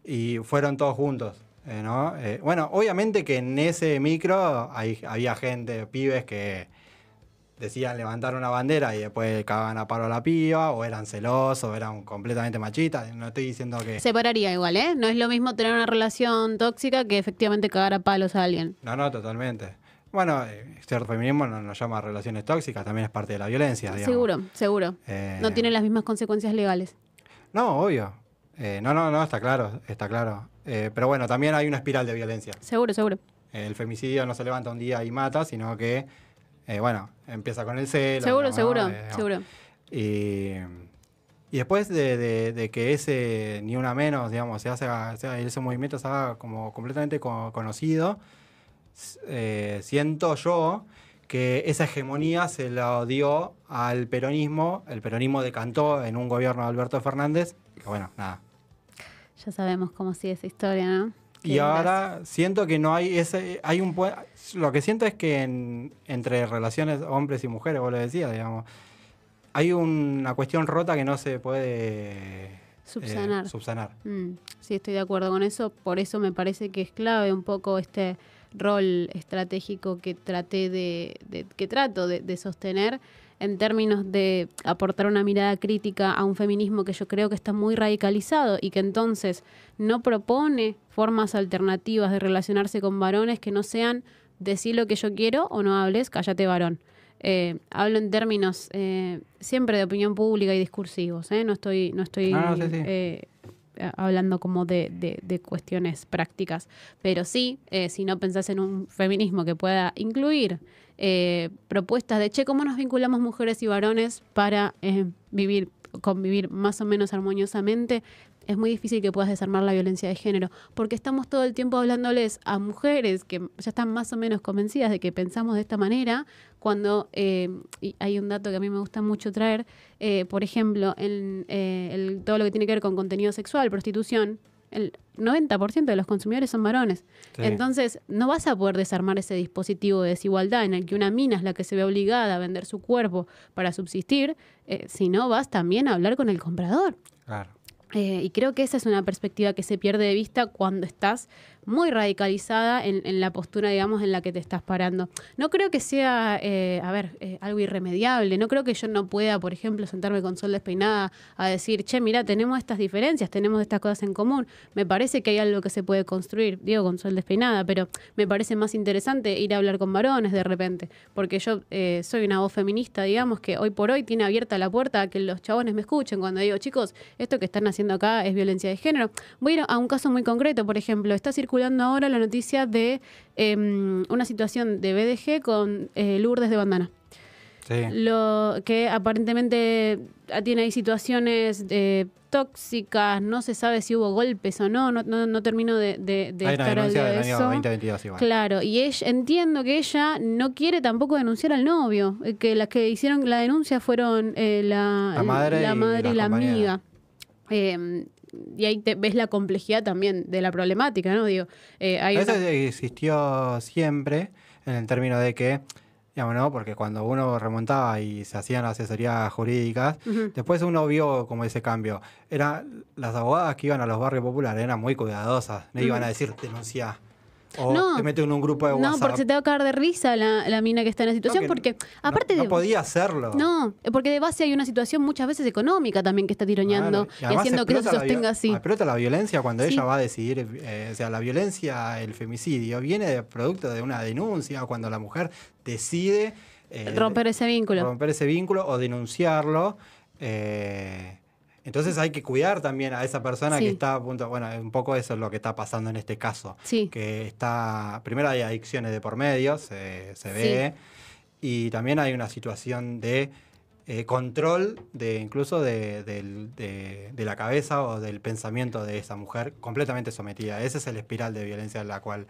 Y fueron todos juntos, ¿no? Bueno, obviamente que en ese micro había gente, pibes que decían levantar una bandera y después cagaban a paro a la piba, o eran celosos, o eran completamente machistas. No estoy diciendo que... Separaría igual, ¿eh? No es lo mismo tener una relación tóxica que efectivamente cagar a palos a alguien. No, totalmente. Bueno, cierto feminismo no nos llama relaciones tóxicas, también es parte de la violencia, digamos. Seguro. No tiene las mismas consecuencias legales. No, obvio. No, está claro. Pero bueno, también hay una espiral de violencia. Seguro. El femicidio no se levanta un día y mata, sino que, empieza con el celo. Seguro. Y después de que ese Ni Una Menos, digamos, ese movimiento se haga como completamente conocido, siento yo que esa hegemonía se la dio al peronismo. El peronismo decantó en un gobierno de Alberto Fernández. Y bueno, nada. Ya sabemos cómo sigue esa historia, ¿no? Y ahora siento que no hay lo que siento es que entre relaciones hombres y mujeres, vos lo decías, digamos, hay una cuestión rota que no se puede subsanar. Sí, estoy de acuerdo con eso. Por eso me parece que es clave un poco este rol estratégico que trato de sostener en términos de aportar una mirada crítica a un feminismo que yo creo que está muy radicalizado y que entonces no propone formas alternativas de relacionarse con varones que no sean decir lo que yo quiero o no hables, cállate varón. Hablo en términos siempre de opinión pública y discursivos, no estoy hablando como de cuestiones prácticas, pero sí, si no pensás en un feminismo que pueda incluir propuestas de, ¿cómo nos vinculamos mujeres y varones para convivir más o menos armoniosamente? Es muy difícil que puedas desarmar la violencia de género, porque estamos todo el tiempo hablándoles a mujeres que ya están más o menos convencidas de que pensamos de esta manera, cuando y hay un dato que a mí me gusta mucho traer, por ejemplo, en todo lo que tiene que ver con contenido sexual, prostitución, el 90% de los consumidores son varones. Sí. Entonces, no vas a poder desarmar ese dispositivo de desigualdad en el que una mina es la que se ve obligada a vender su cuerpo para subsistir, si no vas también a hablar con el comprador. Claro. Y creo que esa es una perspectiva que se pierde de vista cuando estás muy radicalizada en la postura, digamos, en la que te estás parando. No creo que sea, algo irremediable. No creo que yo no pueda, por ejemplo, sentarme con Sol Despeinada a decir, mira, tenemos estas diferencias, tenemos estas cosas en común. Me parece que hay algo que se puede construir, digo, con Sol Despeinada, pero me parece más interesante ir a hablar con varones de repente, porque yo soy una voz feminista, digamos, que hoy por hoy tiene abierta la puerta a que los chabones me escuchen cuando digo, chicos, esto que están haciendo acá es violencia de género. Voy a ir a un caso muy concreto, por ejemplo, está circulando ahora la noticia de una situación de BDG con Lourdes de Bandana. Sí. Lo que aparentemente tiene ahí situaciones tóxicas, no se sabe si hubo golpes o no termino de estar al día de eso. 2022 igual. Claro, y entiendo que ella no quiere tampoco denunciar al novio, que las que hicieron la denuncia fueron la madre y la amiga. Y ahí ves la complejidad también de la problemática, ¿no? Digo, eso existió siempre, en el término de que, digamos, ¿no? Porque cuando uno remontaba y se hacían asesorías jurídicas, después uno vio como ese cambio. Las abogadas que iban a los barrios populares eran muy cuidadosas, no iban a decir denunciá. O te meten en un grupo de WhatsApp. No, porque se te va a caer de risa la mina que está en la situación, porque aparte no podía hacerlo. No, porque de base hay una situación muchas veces económica también que está tironeando y haciendo que eso se sostenga así. Explota la violencia cuando ella va a decidir, la violencia, el femicidio, viene de producto de una denuncia, cuando la mujer decide romper ese vínculo o denunciarlo. Entonces hay que cuidar también a esa persona que está a punto. Bueno, un poco eso es lo que está pasando en este caso. Sí. Que primero hay adicciones de por medio, se ve, y también hay una situación de control incluso de la cabeza o del pensamiento de esa mujer completamente sometida. Ese es el espiral de violencia en la cual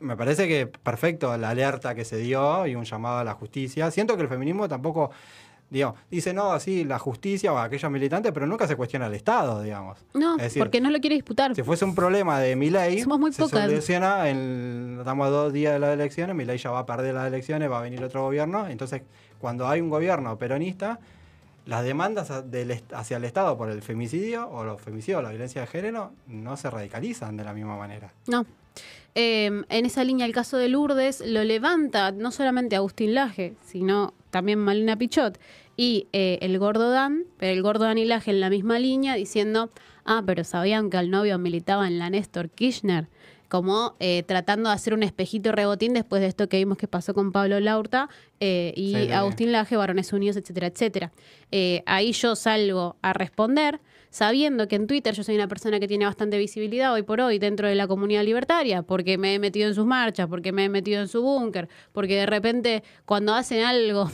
Me parece que perfecto la alerta que se dio y un llamado a la justicia. Siento que el feminismo tampoco, digamos, dice, no, sí, la justicia o aquellos militantes, pero nunca se cuestiona el Estado, digamos. No, es decir, porque no lo quiere disputar. Si fuese un problema de Milei, somos muy pocas. Soluciona, estamos a 2 días de las elecciones, Milei ya va a perder las elecciones, va a venir otro gobierno. Entonces, cuando hay un gobierno peronista, las demandas hacia el Estado por el femicidio o los femicidios o la violencia de género no se radicalizan de la misma manera. No. En esa línea, el caso de Lourdes lo levanta no solamente Agustín Laje, sino también Malena Pichot y el Gordo Dan, pero el Gordo Dan y Laje en la misma línea, diciendo, pero sabían que el novio militaba en la Néstor Kirchner, como tratando de hacer un espejito rebotín después de esto que vimos que pasó con Pablo Laurta y sí, Agustín Laje, Varones Unidos, etcétera, etcétera. Ahí yo salgo a responder, sabiendo que en Twitter yo soy una persona que tiene bastante visibilidad hoy por hoy dentro de la comunidad libertaria, porque me he metido en sus marchas, porque me he metido en su búnker, porque de repente cuando hacen algo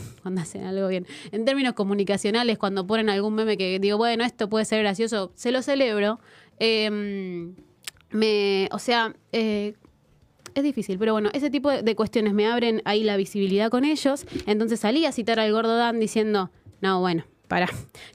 bien, en términos comunicacionales, cuando ponen algún meme que digo, bueno, esto puede ser gracioso, se lo celebro. Es difícil, pero bueno, ese tipo de cuestiones me abren ahí la visibilidad con ellos. Entonces salí a citar al Gordo Dan diciendo, no, bueno, para.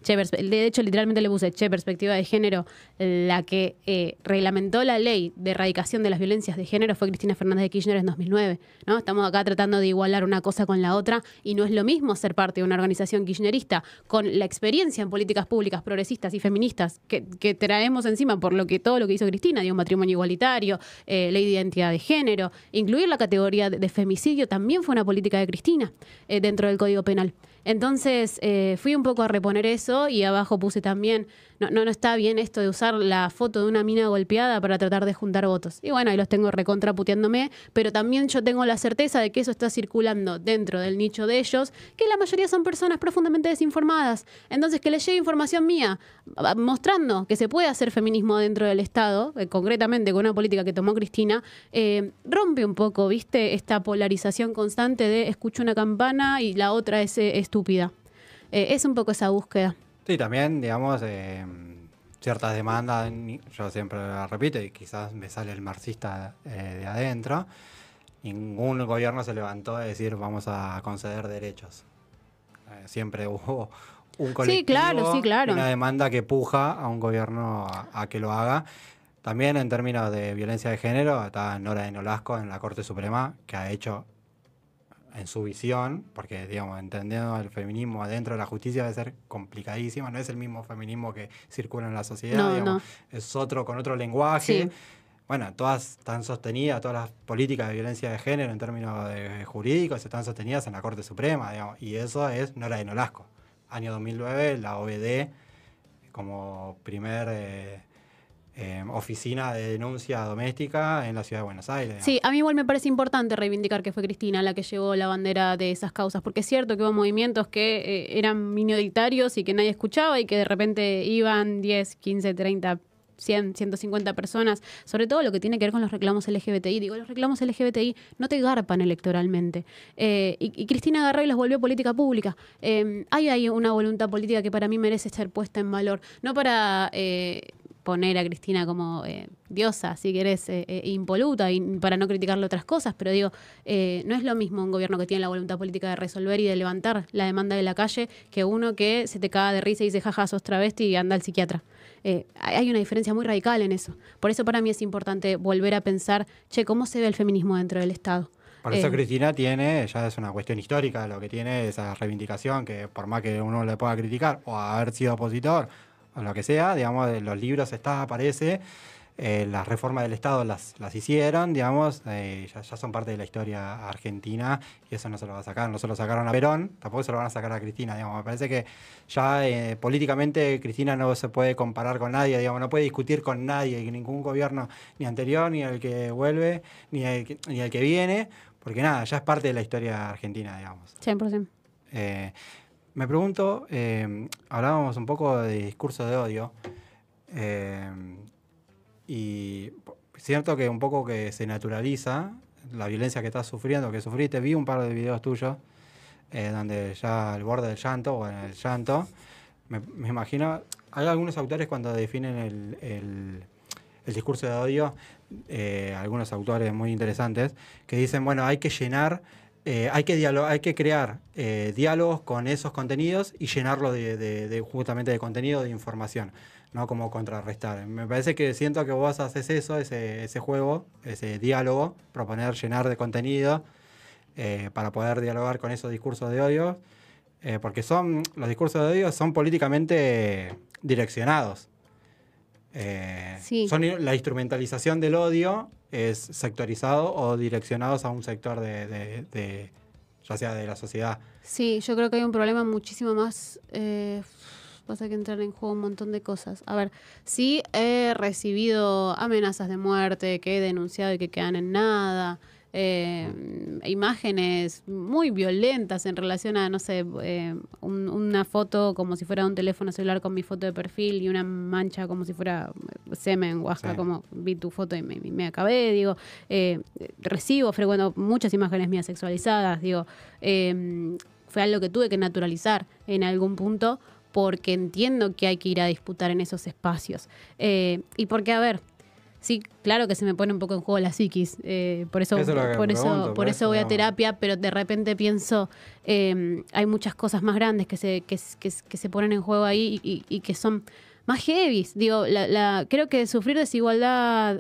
De hecho, literalmente le puse, perspectiva de género. La que reglamentó la ley de erradicación de las violencias de género fue Cristina Fernández de Kirchner en 2009, ¿no? Estamos acá tratando de igualar una cosa con la otra y no es lo mismo ser parte de una organización kirchnerista con la experiencia en políticas públicas progresistas y feministas que traemos encima por todo lo que hizo Cristina, un matrimonio igualitario, ley de identidad de género, incluir la categoría de femicidio también fue una política de Cristina dentro del Código Penal. Entonces fui un poco a reponer eso y abajo puse también, no está bien esto de usar la foto de una mina golpeada para tratar de juntar votos. Y bueno, ahí los tengo recontraputeándome, pero también yo tengo la certeza de que eso está circulando dentro del nicho de ellos, que la mayoría son personas profundamente desinformadas. Entonces que les llegue información mía mostrando que se puede hacer feminismo dentro del Estado, concretamente con una política que tomó Cristina, rompe un poco, ¿viste? Esta polarización constante de escucho una campana y la otra es estúpida. Es un poco esa búsqueda. Sí, también, digamos, ciertas demandas, yo siempre lo repito y quizás me sale el marxista de adentro, ningún gobierno se levantó a decir vamos a conceder derechos. Siempre hubo un colectivo, sí, claro. Una demanda que puja a un gobierno a que lo haga. También en términos de violencia de género, está Nora de Nolasco en la Corte Suprema, que ha hecho en su visión, porque digamos, entendiendo el feminismo adentro de la justicia debe ser complicadísimo, no es el mismo feminismo que circula en la sociedad, digamos, es otro con otro lenguaje. Sí. Bueno, todas están sostenidas, todas las políticas de violencia de género en términos jurídicos están sostenidas en la Corte Suprema, digamos, y eso es Nora de Nolasco. Año 2009, la OVD como primer oficina de denuncia doméstica en la ciudad de Buenos Aires. Digamos. Sí, a mí igual me parece importante reivindicar que fue Cristina la que llevó la bandera de esas causas, porque es cierto que hubo movimientos que eran minoritarios y que nadie escuchaba y que de repente iban 10, 15, 30, 100, 150 personas, sobre todo lo que tiene que ver con los reclamos LGBTI. Digo, los reclamos LGBTI no te garpan electoralmente. Y Cristina agarró y los volvió política pública. Hay una voluntad política que para mí merece ser puesta en valor, no para poner a Cristina como diosa, si querés, impoluta, y para no criticarle otras cosas, pero digo, no es lo mismo un gobierno que tiene la voluntad política de resolver y de levantar la demanda de la calle que uno que se te caga de risa y dice, jaja, sos travesti y anda al psiquiatra. Hay una diferencia muy radical en eso. Por eso para mí es importante volver a pensar, ¿cómo se ve el feminismo dentro del Estado? Por eso Cristina ya es una cuestión histórica, lo que tiene esa reivindicación, que por más que uno le pueda criticar o haber sido opositor, o lo que sea, digamos, los libros aparece, las reformas del Estado las hicieron, digamos, ya son parte de la historia argentina y eso no se lo va a sacar, no se lo sacaron a Perón, tampoco se lo van a sacar a Cristina, digamos, me parece que ya políticamente Cristina no se puede comparar con nadie, digamos, no puede discutir con nadie, ningún gobierno, ni anterior, ni el que vuelve, ni el que viene, porque nada, ya es parte de la historia argentina, digamos. 100%. Me pregunto, hablábamos un poco de discurso de odio, y es cierto que un poco que se naturaliza la violencia que estás sufriendo, que sufriste. Vi un par de videos tuyos donde ya al borde del llanto o en el llanto, me imagino, hay algunos autores cuando definen el discurso de odio, algunos autores muy interesantes, que dicen, bueno, hay que llenar, hay que crear diálogos con esos contenidos y llenarlo justamente de contenido, de información, no como contrarrestar. Me parece que siento que vos haces eso, ese juego, ese diálogo, proponer llenar de contenido para poder dialogar con esos discursos de odio, porque los discursos de odio son políticamente direccionados. Sí. La instrumentalización del odio es sectorizado o direccionados a un sector ya sea de la sociedad. Sí, yo creo que hay un problema muchísimo más. Pasa que entrar en juego un montón de cosas. A ver, sí he recibido amenazas de muerte que he denunciado y que quedan en nada. Imágenes muy violentas en relación a, no sé, una foto como si fuera un teléfono celular con mi foto de perfil y una mancha como si fuera semen, guasca, como vi tu foto y me acabé, digo, recibo muchas imágenes mías sexualizadas, digo, fue algo que tuve que naturalizar en algún punto porque entiendo que hay que ir a disputar en esos espacios. Y porque, a ver, sí, claro que se me pone un poco en juego la psiquis, por eso voy a terapia, pero de repente pienso, hay muchas cosas más grandes que se ponen en juego ahí y que son más heavies. Digo, creo que sufrir desigualdad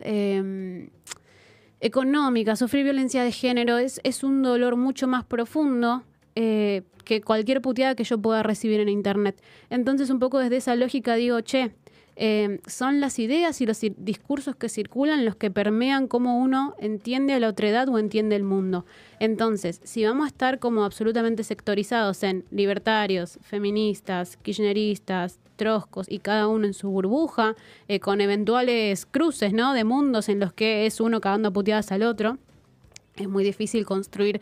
económica, sufrir violencia de género es un dolor mucho más profundo que cualquier puteada que yo pueda recibir en internet. Entonces, un poco desde esa lógica digo, son las ideas y los discursos que circulan los que permean cómo uno entiende a la otredad o entiende el mundo. Entonces, si vamos a estar como absolutamente sectorizados en libertarios, feministas, kirchneristas, trotskos y cada uno en su burbuja, con eventuales cruces, ¿no?, de mundos en los que es uno cagando a puteadas al otro, es muy difícil construir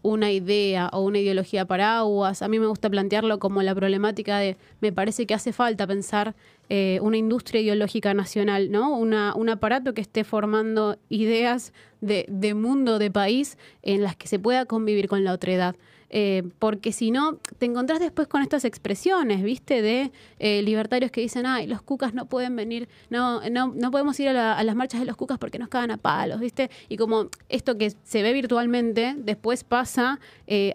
una idea o una ideología paraguas. A mí me gusta plantearlo como la problemática de, me parece que hace falta pensar una industria ideológica nacional, ¿no? Un aparato que esté formando ideas de mundo, de país, en las que se pueda convivir con la otredad. Porque si no, te encontrás después con estas expresiones, ¿viste? De libertarios que dicen, ay, los cucas no pueden venir, no podemos ir a las marchas de los cucas porque nos cagan a palos, ¿viste? Y como esto que se ve virtualmente, después pasa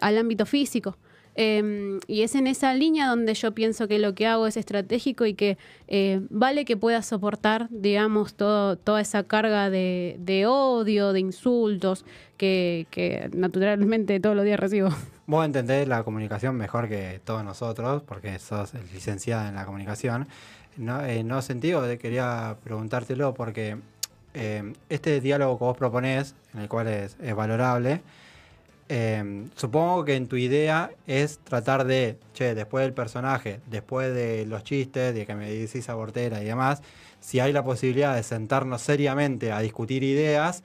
al ámbito físico. Y es en esa línea donde yo pienso que lo que hago es estratégico y que vale que pueda soportar, digamos, toda esa carga de odio, de insultos que naturalmente todos los días recibo. Vos entendés la comunicación mejor que todos nosotros, porque sos licenciada en la comunicación. No sentido, quería preguntártelo, porque este diálogo que vos proponés, en el cual es valorable, supongo que en tu idea es tratar de, después del personaje, después de los chistes, de que me decís abortera y demás, si hay la posibilidad de sentarnos seriamente a discutir ideas,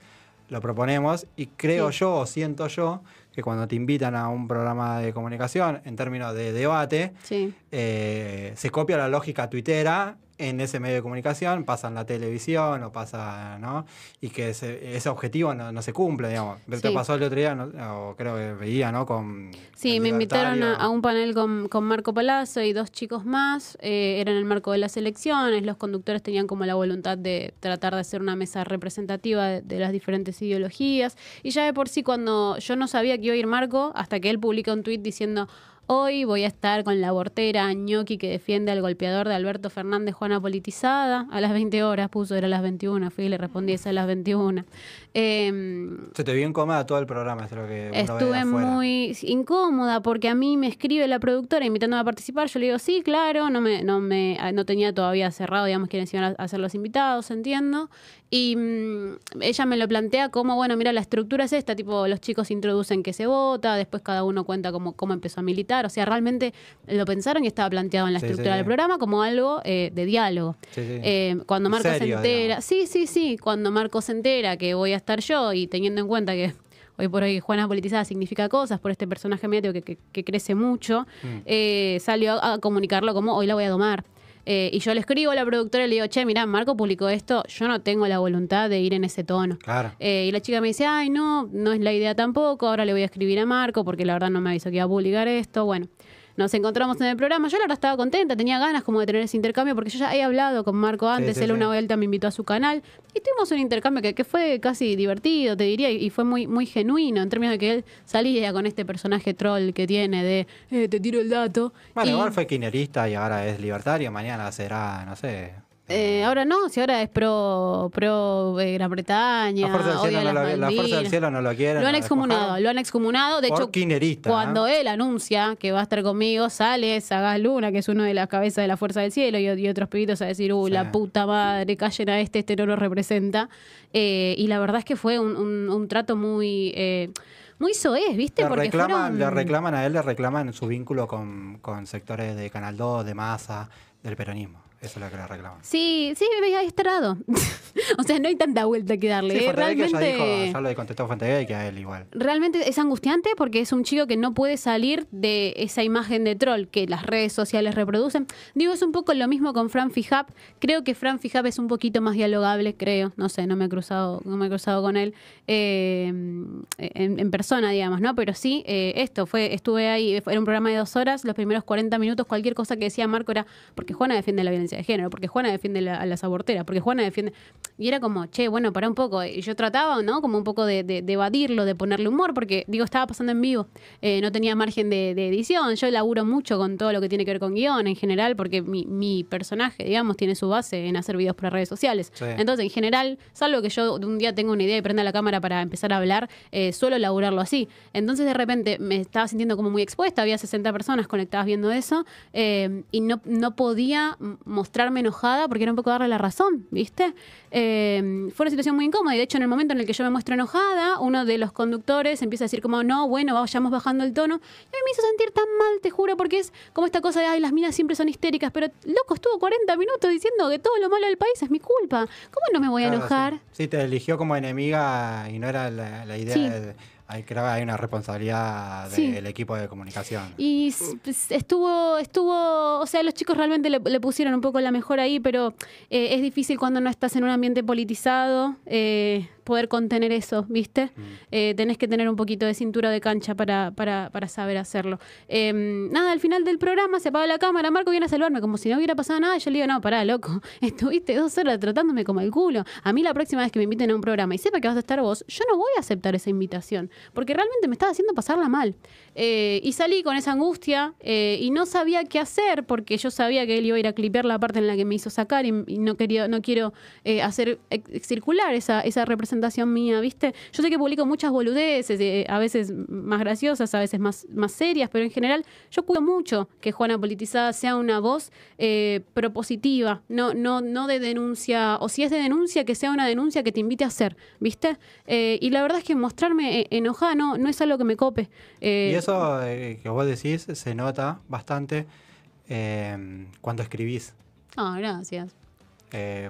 lo proponemos, y creo yo, o siento yo, que cuando te invitan a un programa de comunicación, en términos de debate, se copia la lógica tuitera en ese medio de comunicación, pasa en la televisión o pasa, ¿no? Y que ese objetivo no se cumple, digamos. Te pasó el otro día, o creo que veía, ¿no? Me invitaron a un panel con Marco Palazzo y 2 chicos más, era en el marco de las elecciones, los conductores tenían como la voluntad de tratar de hacer una mesa representativa de las diferentes ideologías, y ya de por sí cuando yo no sabía que iba a ir Marco, hasta que él publica un tuit diciendo: hoy voy a estar con la abortera ñoqui que defiende al golpeador de Alberto Fernández, Juana politizada, a las 20 horas, puso, era a las 21, fui y le respondí, es a las 21. Se te vio incómoda todo el programa, es lo que uno estuve ve afuera. Muy incómoda porque a mí me escribe la productora invitándome a participar, yo le digo, sí, claro, no tenía todavía cerrado, digamos, quiénes iban a ser los invitados, entiendo. Y ella me lo plantea como, bueno, mira, la estructura es esta, tipo, los chicos introducen que se vota, después cada uno cuenta cómo empezó a militar, o sea, realmente lo pensaron y estaba planteado en la estructura del programa como algo de diálogo. Cuando Marco se entera, cuando Marco se entera que voy a estar yo, y teniendo en cuenta que hoy por hoy Juana politizada significa cosas por este personaje mediático que crece mucho, salió a comunicarlo como, hoy la voy a domar. Y yo le escribo a la productora y le digo, mirá, Marco publicó esto, yo no tengo la voluntad de ir en ese tono. Claro. Y la chica me dice, ay, no es la idea tampoco, ahora le voy a escribir a Marco porque la verdad no me avisó que iba a publicar esto. Bueno, nos encontramos en el programa. Yo la verdad estaba contenta, tenía ganas como de tener ese intercambio, porque yo ya he hablado con Marco antes, él una vuelta me invitó a su canal, y tuvimos un intercambio que fue casi divertido, te diría, y fue muy, muy genuino, en términos de que él salía con este personaje troll que tiene de te tiro el dato. Bueno, igual fue kirchnerista y ahora es libertario, mañana será, no sé... ahora no, si ahora es pro Gran Bretaña, la Fuerza del Cielo no lo quiere. Lo han excomunado. De hecho, cuando él anuncia que va a estar conmigo, sale Sagaz Luna, que es uno de las cabezas de la Fuerza del Cielo, y otros pibitos a decir, la puta madre, callen a este no lo representa. Y la verdad es que fue un trato muy... muy soez, ¿viste? Le reclaman a él, le reclaman su vínculo con sectores de Canal 2, de Massa, del peronismo. Eso es lo que le reclaman. Sí, me había estrado. O sea, no hay tanta vuelta que darle. Sí, realmente ya lo contestó Fuentegay, que a él igual. Realmente es angustiante porque es un chico que no puede salir de esa imagen de troll que las redes sociales reproducen. Digo, es un poco lo mismo con Fran Fijap. Creo que Fran Fijap es un poquito más dialogable, creo. No sé, no me he cruzado con él en persona, digamos, ¿no? Pero sí, estuve ahí, era un programa de 2 horas, los primeros 40 minutos, cualquier cosa que decía Marco era porque Juana defiende la violencia de género, porque Juana defiende a las aborteras, porque Juana defiende... Y era como, bueno, pará un poco. Y yo trataba, ¿no? Como un poco de evadirlo, de ponerle humor, porque, digo, estaba pasando en vivo. No tenía margen de edición. Yo laburo mucho con todo lo que tiene que ver con guión en general, porque mi personaje, digamos, tiene su base en hacer videos para redes sociales. Sí. Entonces, en general, salvo que yo un día tenga una idea y prenda la cámara para empezar a hablar, suelo laburarlo así. Entonces, de repente, me estaba sintiendo como muy expuesta. Había 60 personas conectadas viendo eso y no podía mostrarme enojada porque era un poco darle la razón, ¿viste? Fue una situación muy incómoda y de hecho en el momento en el que yo me muestro enojada, uno de los conductores empieza a decir como, no, bueno, vayamos bajando el tono, y a mí me hizo sentir tan mal, te juro, porque es como esta cosa de, ay, las minas siempre son histéricas, pero loco, estuvo 40 minutos diciendo que todo lo malo del país es mi culpa, ¿cómo no me voy a enojar? Sí, te eligió como enemiga y no era la idea de... Creo que hay una responsabilidad del equipo de comunicación. Y estuvo, o sea, los chicos realmente le pusieron un poco la mejor ahí, pero es difícil cuando no estás en un ambiente politizado poder contener eso, ¿viste? Tenés que tener un poquito de cintura de cancha para saber hacerlo. Nada, al final del programa se apagó la cámara, Marco viene a salvarme como si no hubiera pasado nada, y yo le digo, no, pará, loco, estuviste 2 horas tratándome como el culo. A mí la próxima vez que me inviten a un programa y sepa que vas a estar vos, yo no voy a aceptar esa invitación, porque realmente me estaba haciendo pasarla mal. Y salí con esa angustia y no sabía qué hacer, porque yo sabía que él iba a ir a clipear la parte en la que me hizo sacar y no quiero hacer circular esa representación mía, ¿viste? Yo sé que publico muchas boludeces, a veces más graciosas, a veces más serias, pero en general yo cuido mucho que Juana Politizada sea una voz propositiva, no de denuncia, o si es de denuncia, que sea una denuncia que te invite a hacer, ¿viste? Y la verdad es que mostrarme enojada no es algo que me cope. Y eso que vos decís se nota bastante cuando escribís. Gracias.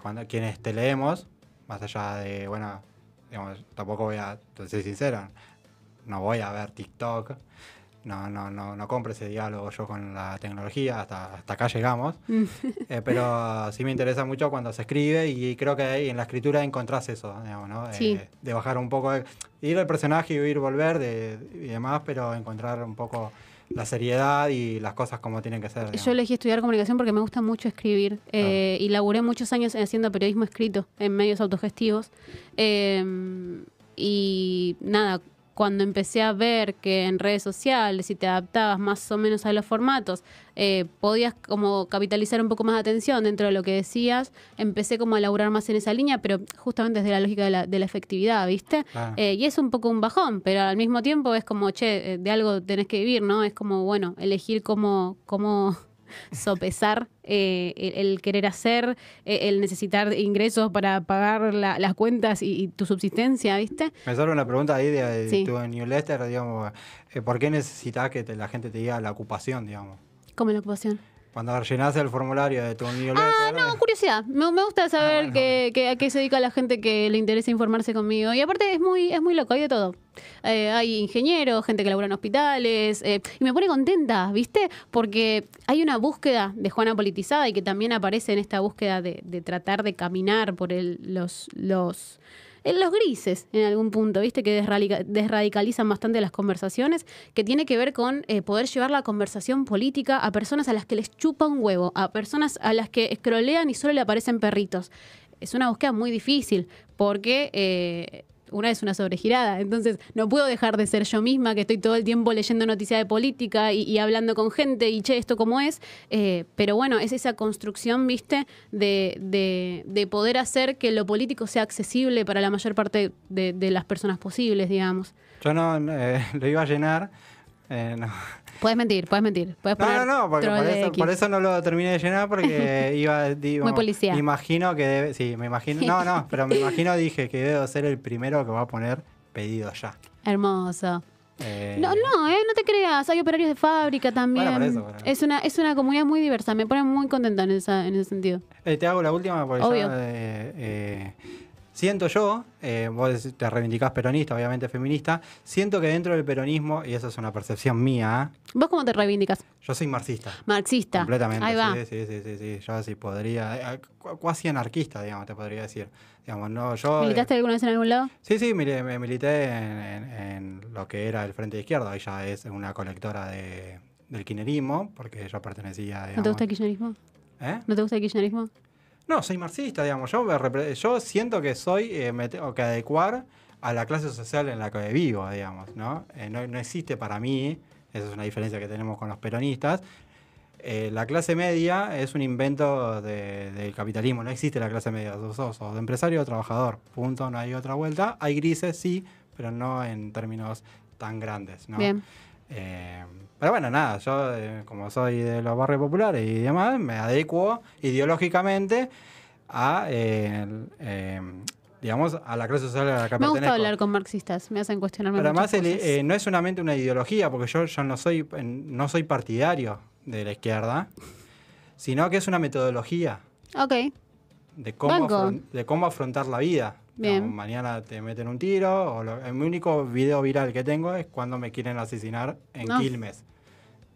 Cuando quienes te leemos, más allá de, bueno, digamos, tampoco voy a ser sincero, no voy a ver TikTok, no compro ese diálogo yo con la tecnología, hasta acá llegamos, pero sí me interesa mucho cuando se escribe y creo que ahí en la escritura encontrás eso, digamos, ¿no? Sí. De bajar un poco, ir al personaje y ir volver y demás, pero encontrar un poco la seriedad y las cosas como tienen que ser. Digamos. Yo elegí estudiar comunicación porque me gusta mucho escribir y laburé muchos años haciendo periodismo escrito en medios autogestivos y nada, cuando empecé a ver que en redes sociales si te adaptabas más o menos a los formatos podías como capitalizar un poco más de atención dentro de lo que decías, empecé como a laburar más en esa línea, pero justamente desde la lógica de la efectividad, ¿viste? Y es un poco un bajón, pero al mismo tiempo es como, de algo tenés que vivir, ¿no? Es como, bueno, elegir cómo sopesar el querer hacer, el necesitar ingresos para pagar las cuentas y tu subsistencia, ¿viste? Me sale una pregunta ahí de tu newsletter, digamos, ¿por qué necesitas que la gente te diga la ocupación, digamos? ¿Cómo la ocupación? Cuando rellenás el formulario de tu newsletter... no, curiosidad. Me gusta saber a qué se dedica la gente que le interesa informarse conmigo. Y aparte es muy loco, hay de todo. Hay ingenieros, gente que labura en hospitales, y me pone contenta, ¿viste? Porque hay una búsqueda de Juana Politizada y que también aparece en esta búsqueda de tratar de caminar por los grises en algún punto, ¿viste? Que desradicalizan bastante las conversaciones, que tiene que ver con poder llevar la conversación política a personas a las que les chupa un huevo, a personas a las que scrollean y solo le aparecen perritos. Es una búsqueda muy difícil porque una es una sobregirada, entonces no puedo dejar de ser yo misma, que estoy todo el tiempo leyendo noticias de política y hablando con gente y che, esto cómo es, pero bueno, es esa construcción, ¿viste? De poder hacer que lo político sea accesible para la mayor parte de las personas posibles, digamos. Yo no lo iba a llenar, no. Puedes mentir. Puedes poner No, porque por eso no lo terminé de llenar, porque digo, muy policía. Me imagino que debe, sí, me imagino, pero me imagino, dije que debo ser el primero que va a poner pedido ya. Hermoso. No te creas, hay operarios de fábrica también. Bueno, por eso. Es una comunidad muy diversa, me pone muy contenta en ese sentido. Te hago la última porque obvio. Siento yo, vos te reivindicás peronista, obviamente feminista, siento que dentro del peronismo, y eso es una percepción mía... ¿Vos cómo te reivindicas? Yo soy marxista. Marxista. Completamente. Ahí va. Sí. Yo sí podría... Cuasi anarquista, digamos, te podría decir. Digamos, no, yo, ¿militaste alguna vez en algún lado? Sí, me milité en lo que era el Frente de Izquierda. Ella es una colectora del kirchnerismo, porque yo pertenecía... Digamos, ¿No te gusta el kirchnerismo? ¿No te gusta el kirchnerismo? No, soy marxista, digamos. Yo siento que me tengo que adecuar a la clase social en la que vivo, digamos, ¿no? No existe para mí, esa es una diferencia que tenemos con los peronistas, la clase media es un invento del capitalismo, no existe la clase media, sos de empresario o trabajador, punto, no hay otra vuelta. Hay grises, sí, pero no en términos tan grandes, ¿no? Bien. Pero bueno, nada, yo como soy de los barrios populares y demás, me adecuo ideológicamente a, digamos, a la clase social a la que pertenezco. Me gusta hablar con marxistas, me hacen cuestionarme pero muchas además cosas. no es solamente una ideología, porque yo no soy partidario de la izquierda, sino que es una metodología Ok. de cómo afrontar la vida. Bien. No, mañana te meten un tiro, el único video viral que tengo es cuando me quieren asesinar en Quilmes.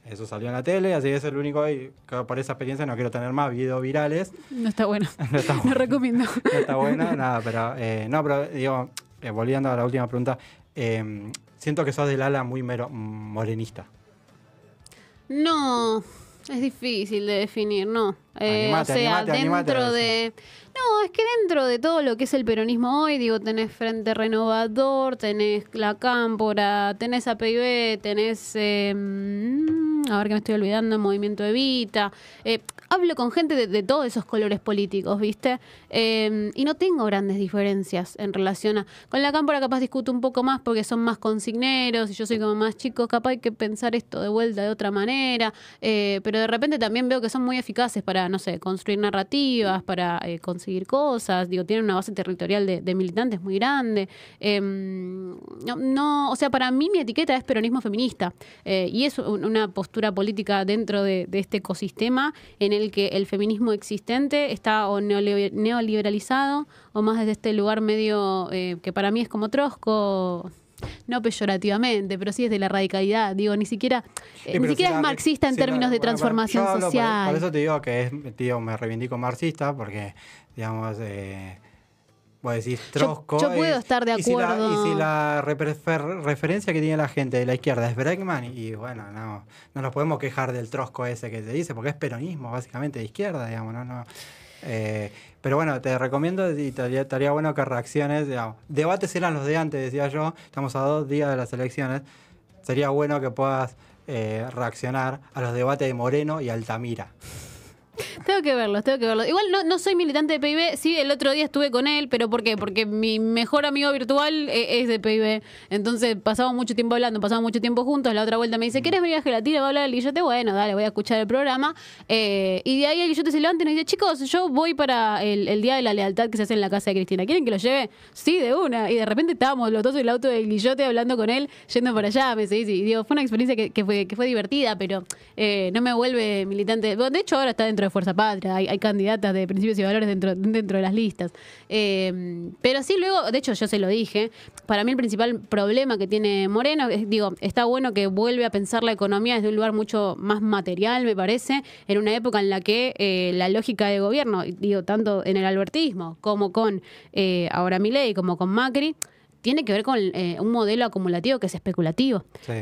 Eso salió en la tele, así que es el único, y por esa experiencia no quiero tener más videos virales. No está bueno. No No recomiendo. No está bueno, nada, pero digo, volviendo a la última pregunta, siento que sos del ala muy morenista. No, es difícil de definir, no. Animate dentro de... No, es que dentro de todo lo que es el peronismo hoy, digo, tenés Frente Renovador, tenés La Cámpora, tenés APIB, tenés... a ver que me estoy olvidando, Movimiento Evita. Hablo con gente de todos esos colores políticos, ¿viste? Y no tengo grandes diferencias en relación a... Con La Cámpora capaz discuto un poco más porque son más consigneros y yo soy como más chico, capaz hay que pensar esto de vuelta de otra manera, pero de repente también veo que son muy eficaces para, no sé, construir narrativas, para conseguir cosas, digo, tienen una base territorial de militantes muy grande. O sea, para mí mi etiqueta es peronismo feminista y es una postura política dentro de este ecosistema en el que el feminismo existente está o neoliberalizado o más desde este lugar medio que para mí es como trosco, no peyorativamente, pero sí desde la radicalidad. Digo, ni siquiera es marxista en términos de transformación social. Por eso te digo que me reivindico marxista, porque, digamos, vos decís trosco. Yo puedo estar de acuerdo. Y si la referencia que tiene la gente de la izquierda es Bregman, y bueno, no nos podemos quejar del trosco ese que te dice, porque es peronismo, básicamente, de izquierda, digamos, no. Pero bueno, te recomiendo y estaría bueno que reacciones, digamos. Debates eran los de antes, decía yo, estamos a 2 días de las elecciones, sería bueno que puedas reaccionar a los debates de Moreno y Altamira. Tengo que verlos. Igual no soy militante de PIB, sí, el otro día estuve con él, pero ¿por qué? Porque mi mejor amigo virtual es de PIB, entonces pasamos mucho tiempo hablando, pasamos mucho tiempo juntos, la otra vuelta me dice, ¿querés venir a Gelatina? Va a hablar el Guillote, bueno, dale, voy a escuchar el programa, y de ahí el Guillote se levanta y nos dice, chicos, yo voy para el Día de la Lealtad que se hace en la casa de Cristina, ¿quieren que lo lleve? Sí, de una, y de repente estábamos los dos en el auto del Guillote hablando con él, yendo para allá, me dice, y digo, fue una experiencia que fue divertida, pero no me vuelve militante, de hecho ahora está dentro de Fuerza patria, hay candidatas de principios y valores dentro de las listas. Pero sí, luego, de hecho yo se lo dije, para mí el principal problema que tiene Moreno, está bueno que vuelve a pensar la economía desde un lugar mucho más material, me parece, en una época en la que la lógica de gobierno, tanto en el albertismo como con ahora Milei, como con Macri, tiene que ver con un modelo acumulativo que es especulativo. Sí.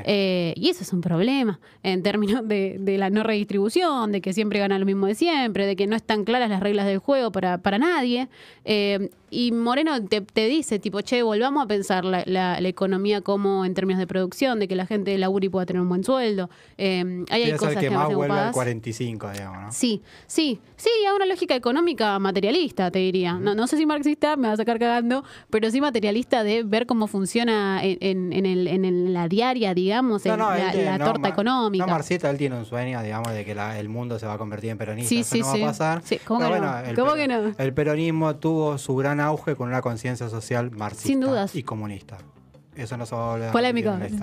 Y eso es un problema en términos de la no redistribución, de que siempre gana lo mismo de siempre, de que no están claras las reglas del juego para nadie. Y Moreno te dice, tipo, che, volvamos a pensar la economía como en términos de producción, de que la gente labure y pueda tener un buen sueldo. Hay cosas que me más hacen vuelve ocupadas. al 45, digamos, ¿no? Sí, a una lógica económica materialista, te diría. No sé si marxista, me va a sacar cagando, pero sí materialista de ver cómo funciona en la diaria, digamos, la torta económica. No marxista, él tiene un sueño, digamos, de que el mundo se va a convertir en peronista. Sí, Eso no va a pasar. Sí. ¿Cómo que no? El peronismo tuvo su gran auge con una conciencia social marxista. Sin dudas. Y comunista. Eso no se va a volver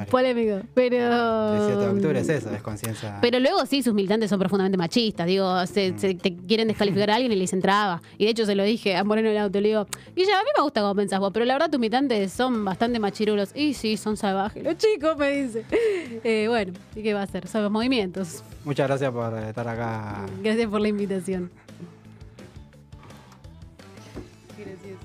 polémico, pero... 17 de octubre es eso, es conciencia. Pero luego sí, sus militantes son profundamente machistas, te quieren descalificar a alguien y le dicen traba. Y de hecho se lo dije a Moreno el auto, le digo, Guilla, a mí me gusta cómo pensás vos, pero la verdad tus militantes son bastante machirulos. Y sí, son salvajes, los chicos, me dice. Bueno, ¿y qué va a hacer? Son los movimientos. Muchas gracias por estar acá. Gracias por la invitación. Gracias.